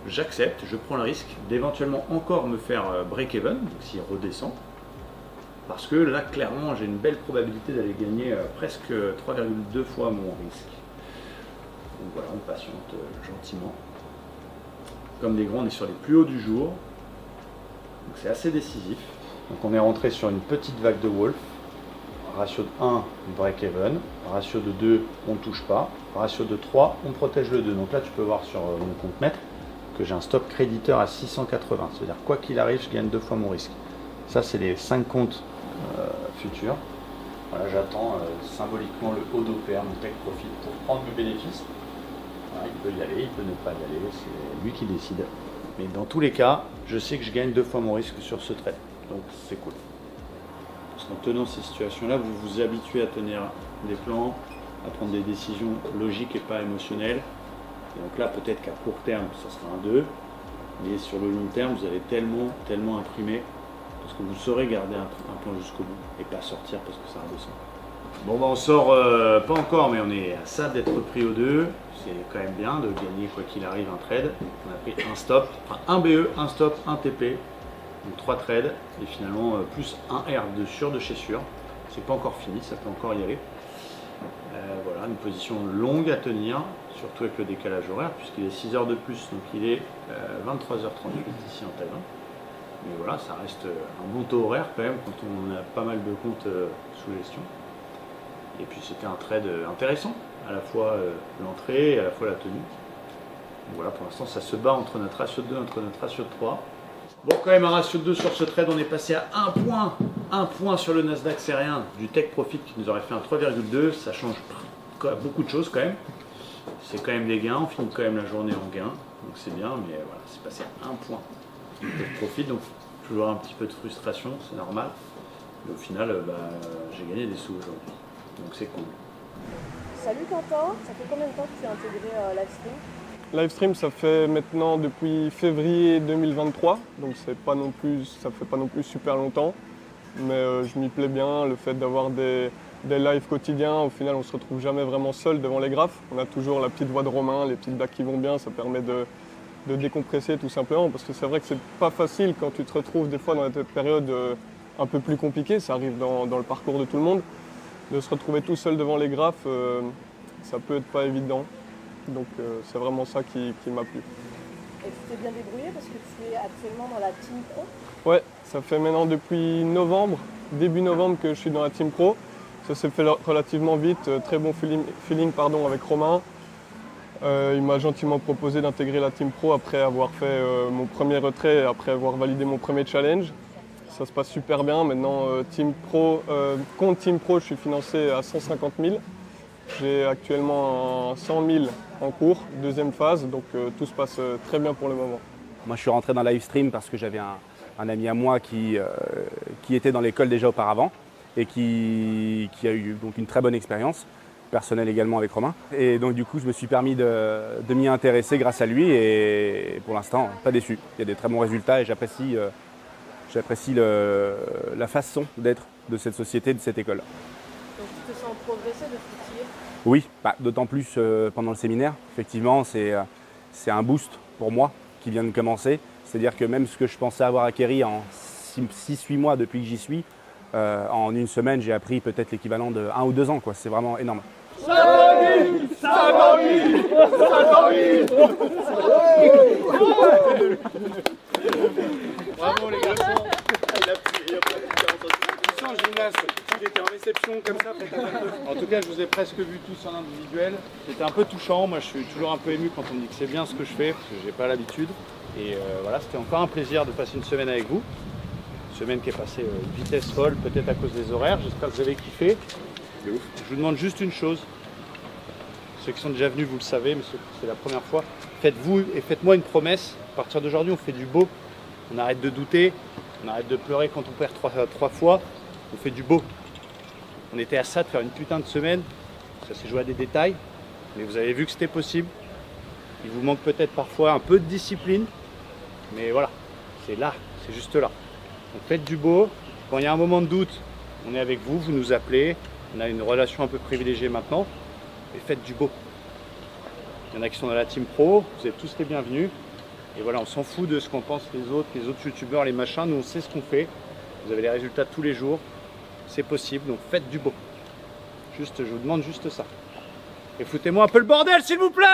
J'accepte, je prends le risque d'éventuellement encore me faire break-even, donc s'il redescend, parce que là, clairement, j'ai une belle probabilité d'aller gagner presque 3,2 fois mon risque. Donc voilà, on patiente gentiment. Comme des grands, on est sur les plus hauts du jour, donc c'est assez décisif. Donc on est rentré sur une petite vague de Wolf, ratio de 1, break-even, ratio de 2, on ne touche pas, ratio de 3, on protège le 2. Donc là, tu peux voir sur mon compte maître que j'ai un stop créditeur à 680, c'est-à-dire quoi qu'il arrive, je gagne 2 fois mon risque. Ça, c'est les 5 comptes futurs. Voilà, j'attends symboliquement le haut d'OPR, mon take profit, pour prendre le bénéfice. Voilà, il peut y aller, il peut ne pas y aller, c'est lui qui décide. Mais dans tous les cas, je sais que je gagne 2 fois mon risque sur ce trade, donc c'est cool. Parce qu'en tenant ces situations-là, vous vous habituez à tenir des plans, à prendre des décisions logiques et pas émotionnelles. Et donc là, peut-être qu'à court terme, ça sera un 2, mais sur le long terme, vous allez tellement imprimer, parce que vous saurez garder un plan jusqu'au bout, et pas sortir parce que ça redescend. Bon, bah on sort, pas encore, mais on est à ça d'être pris au 2, c'est quand même bien de gagner quoi qu'il arrive un trade. On a pris un stop, enfin un BE, un stop, un TP, donc 3 trades, et finalement plus un R de sûr de chez sûr. C'est pas encore fini, ça peut encore y aller. Voilà, une position longue à tenir, surtout avec le décalage horaire, puisqu'il est 6 heures de plus, donc il est 23h38 ici en Thaïlande. Mais voilà, ça reste un bon taux horaire quand même, quand on a pas mal de comptes sous gestion. Et puis c'était un trade intéressant, à la fois l'entrée et à la fois la tenue. Donc voilà, pour l'instant ça se bat entre notre ratio de 2 et entre notre ratio de 3. Bon, quand même un ratio de 2 sur ce trade, on est passé à 1 point. 1 point sur le Nasdaq, c'est rien. Du take profit qui nous aurait fait un 3,2, ça change beaucoup de choses quand même. C'est quand même des gains, on finit quand même la journée en gain. Donc c'est bien, mais voilà, c'est passé à 1 point du take profit. Donc toujours un petit peu de frustration, c'est normal. Mais au final, j'ai gagné des sous aujourd'hui. Donc c'est cool. Salut Quentin, ça fait combien de temps que tu as intégré Livestream ? Livestream, ça fait maintenant depuis février 2023, donc ça fait pas non plus super longtemps, mais je m'y plais bien. Le fait d'avoir des lives quotidiens, au final on se retrouve jamais vraiment seul devant les graphes. On a toujours la petite voix de Romain, les petites blagues qui vont bien, ça permet de décompresser tout simplement, parce que c'est vrai que c'est pas facile quand tu te retrouves des fois dans des périodes un peu plus compliquées, ça arrive dans le parcours de tout le monde, de se retrouver tout seul devant les graphes, ça peut être pas évident. Donc c'est vraiment ça qui m'a plu. Et tu t'es bien débrouillé parce que tu es actuellement dans la Team Pro ? Ouais, ça fait maintenant depuis novembre, début novembre que je suis dans la Team Pro. Ça s'est fait relativement vite, très bon feeling avec Romain. Il m'a gentiment proposé d'intégrer la Team Pro après avoir fait mon premier retrait et après avoir validé mon premier challenge. Ça se passe super bien. Maintenant, compte Team Pro, je suis financé à 150 000. J'ai actuellement 100 000 en cours, deuxième phase, donc tout se passe très bien pour le moment. Moi, je suis rentré dans Livestream parce que j'avais un ami à moi qui était dans l'école déjà auparavant et qui a eu donc une très bonne expérience personnelle également avec Romain. Et donc du coup, je me suis permis de m'y intéresser grâce à lui et pour l'instant, pas déçu. Il y a des très bons résultats et j'apprécie la façon d'être de cette société, de cette école. Donc tu te sens progresser depuis hier? Oui, d'autant plus pendant le séminaire. Effectivement, c'est un boost pour moi qui vient de commencer. C'est-à-dire que même ce que je pensais avoir acquis en 6-8 mois depuis que j'y suis, en une semaine, j'ai appris peut-être l'équivalent de 1 ou 2 ans. C'est vraiment énorme. Bravo les garçons. Tu sens gymnaste, il était en réception comme ça. En tout cas, je vous ai presque vu tous en individuel. C'était un peu touchant. Moi, je suis toujours un peu ému quand on me dit que c'est bien ce que je fais, parce que j'ai pas l'habitude. Et voilà, c'était encore un plaisir de passer une semaine avec vous. Une semaine qui est passée une vitesse folle, peut-être à cause des horaires. J'espère que vous avez kiffé. Je vous demande juste une chose. Ceux qui sont déjà venus, vous le savez, mais ceux qui c'est la première fois, faites-vous et faites-moi une promesse. À partir d'aujourd'hui, on fait du beau. On arrête de douter, on arrête de pleurer quand on perd trois fois. On fait du beau. On était à ça de faire une putain de semaine. Ça s'est joué à des détails, mais vous avez vu que c'était possible. Il vous manque peut-être parfois un peu de discipline, mais voilà, c'est là, c'est juste là. Donc faites du beau. Quand il y a un moment de doute, on est avec vous, vous nous appelez. On a une relation un peu privilégiée maintenant. Et faites du beau. Il y en a qui sont dans la Team Pro, vous êtes tous les bienvenus. Et voilà, on s'en fout de ce qu'en pensent les autres youtubeurs, les machins. Nous, on sait ce qu'on fait. Vous avez les résultats tous les jours. C'est possible, donc faites du beau. Juste, je vous demande juste ça. Et foutez-moi un peu le bordel, s'il vous plaît!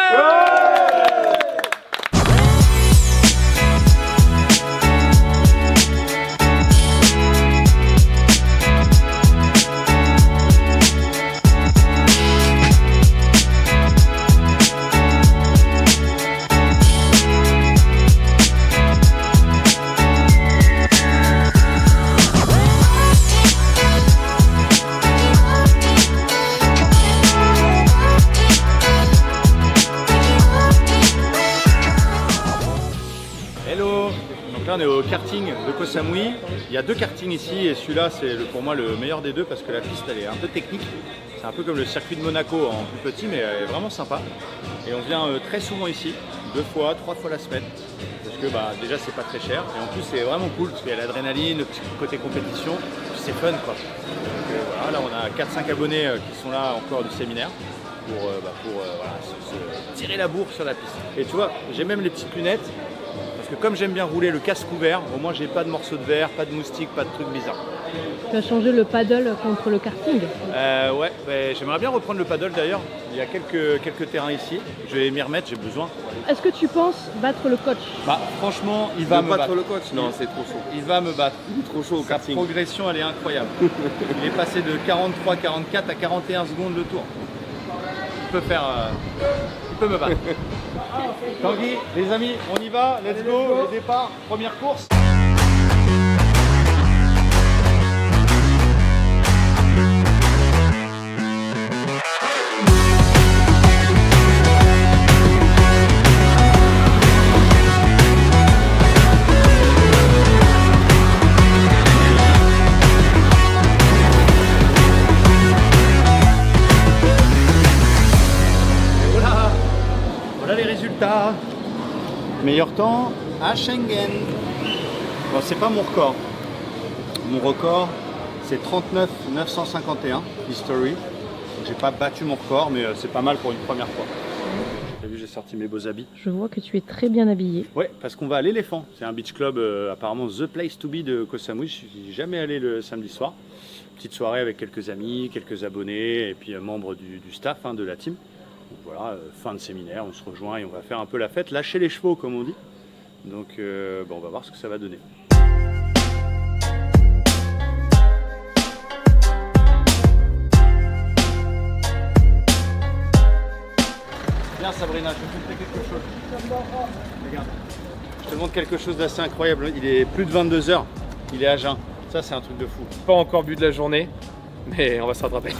On est au karting de Koh Samui. Il y a 2 kartings ici et celui-là c'est pour moi le meilleur des 2 parce que la piste elle est un peu technique. C'est un peu comme le circuit de Monaco en plus petit mais elle est vraiment sympa. Et on vient très souvent ici, 2 fois, 3 fois la semaine. Parce que déjà c'est pas très cher et en plus c'est vraiment cool parce qu'il y a l'adrénaline, le petit côté compétition, puis c'est fun quoi. Donc, voilà, là on a 4-5 abonnés qui sont là encore du séminaire pour se tirer la bourre sur la piste. Et tu vois, j'ai même les petites lunettes. Parce que comme j'aime bien rouler le casque ouvert, au moins j'ai pas de morceaux de verre, pas de moustiques, pas de trucs bizarres. Tu as changé le paddle contre le karting? Ouais, j'aimerais bien reprendre le paddle d'ailleurs. Il y a quelques terrains ici. Je vais m'y remettre, j'ai besoin. Est-ce que tu penses battre le coach? Franchement, il va me battre. le coach? Non, c'est trop chaud. Il va me battre. Il est trop chaud au karting. Sa progression, elle est incroyable. Il est passé de 43-44 à 41 secondes le tour. Il peut me battre. Tanguy, les amis, on y va, let's go, le départ, première course. Voilà les résultats. Meilleur temps à Schengen. Bon, c'est pas mon record. Mon record, c'est 39 951 history. Donc j'ai pas battu mon record, mais c'est pas mal pour une première fois. T'as vu, j'ai sorti mes beaux habits. Je vois que tu es très bien habillé. Ouais, parce qu'on va à l'Éléphant. C'est un beach club apparemment the place to be de Koh Samui. Je suis jamais allé le samedi soir. Petite soirée avec quelques amis, quelques abonnés et puis membres du staff de la team. Donc voilà, fin de séminaire, on se rejoint et on va faire un peu la fête, lâcher les chevaux comme on dit. Donc on va voir ce que ça va donner. Viens Sabrina, je vais te montrer quelque chose. Regarde. Je te montre quelque chose d'assez incroyable. Il est plus de 22 h. Il est à jeun. Ça, c'est un truc de fou. Pas encore bu de la journée, mais on va se rattraper.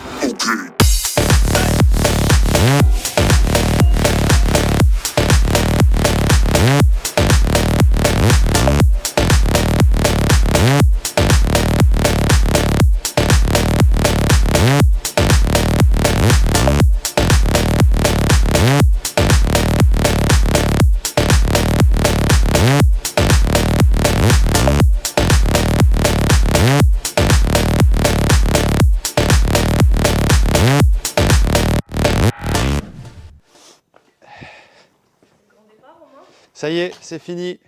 Ça y est, c'est fini. Tu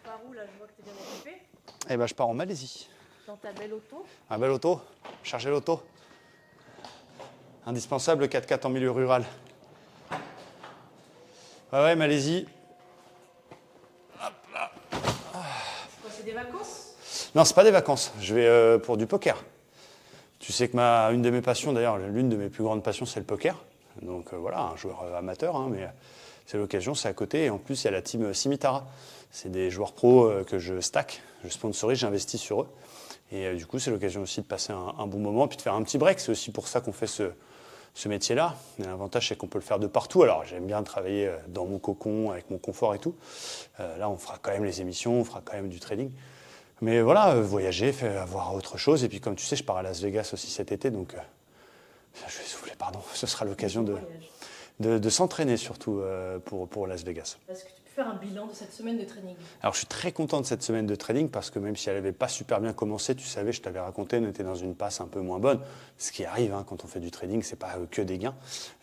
pars où là? Je vois que t'es bien occupé. Eh ben, je pars en Malaisie. Dans ta belle auto. Un bel auto, charger l'auto. Indispensable 4x4 en milieu rural. Ouais, Malaisie. Hop là. C'est quoi, c'est des vacances? Non, c'est pas des vacances. Je vais pour du poker. Tu sais que une de mes passions, d'ailleurs, l'une de mes plus grandes passions, c'est le poker. Donc voilà, un joueur amateur, hein, mais c'est l'occasion, c'est à côté. Et en plus, il y a la team Simitara. C'est des joueurs pros que je stack, je sponsorise, j'investis sur eux. Et du coup, c'est l'occasion aussi de passer un bon moment, puis de faire un petit break. C'est aussi pour ça qu'on fait ce métier-là. L'avantage, c'est qu'on peut le faire de partout. Alors, j'aime bien travailler dans mon cocon, avec mon confort et tout. Là, on fera quand même les émissions, on fera quand même du trading. Mais voilà, voyager, voir autre chose. Et puis, comme tu sais, je pars à Las Vegas aussi cet été, donc je vais souffler, pardon. Ce sera l'occasion de s'entraîner surtout pour Las Vegas. Est-ce que tu peux faire un bilan de cette semaine de training? Alors je suis très content de cette semaine de trading parce que même si elle n'avait pas super bien commencé, tu savais, je t'avais raconté, on était dans une passe un peu moins bonne. Ce qui arrive hein, quand on fait du trading, c'est pas que des gains.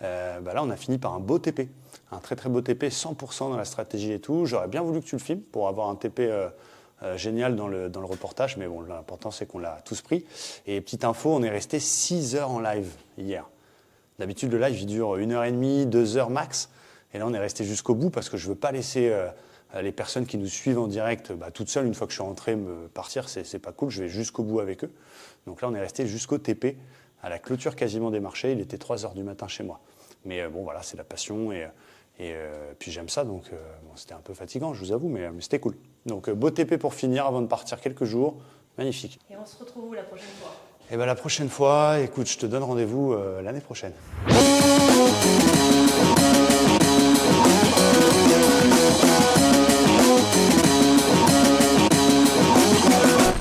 Là on a fini par un beau TP, un très très beau TP, 100% dans la stratégie et tout. J'aurais bien voulu que tu le filmes pour avoir un TP génial dans le reportage, mais bon, l'important c'est qu'on l'a tous pris. Et petite info, on est resté 6 heures en live hier. D'habitude, le live, il dure 1h30, 2 heures max. Et là, on est resté jusqu'au bout parce que je ne veux pas laisser les personnes qui nous suivent en direct toutes seules. Une fois que je suis rentré, me partir, c'est pas cool. Je vais jusqu'au bout avec eux. Donc là, on est resté jusqu'au TP, à la clôture quasiment des marchés. Il était 3 heures du matin chez moi. Mais bon, voilà, c'est la passion. Et puis j'aime ça. Donc c'était un peu fatigant, je vous avoue, mais c'était cool. Donc beau TP pour finir avant de partir quelques jours. Magnifique. Et on se retrouve où la prochaine fois? Et la prochaine fois, écoute, je te donne rendez-vous l'année prochaine.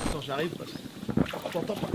Attends, j'arrive parce que je t'entends pas.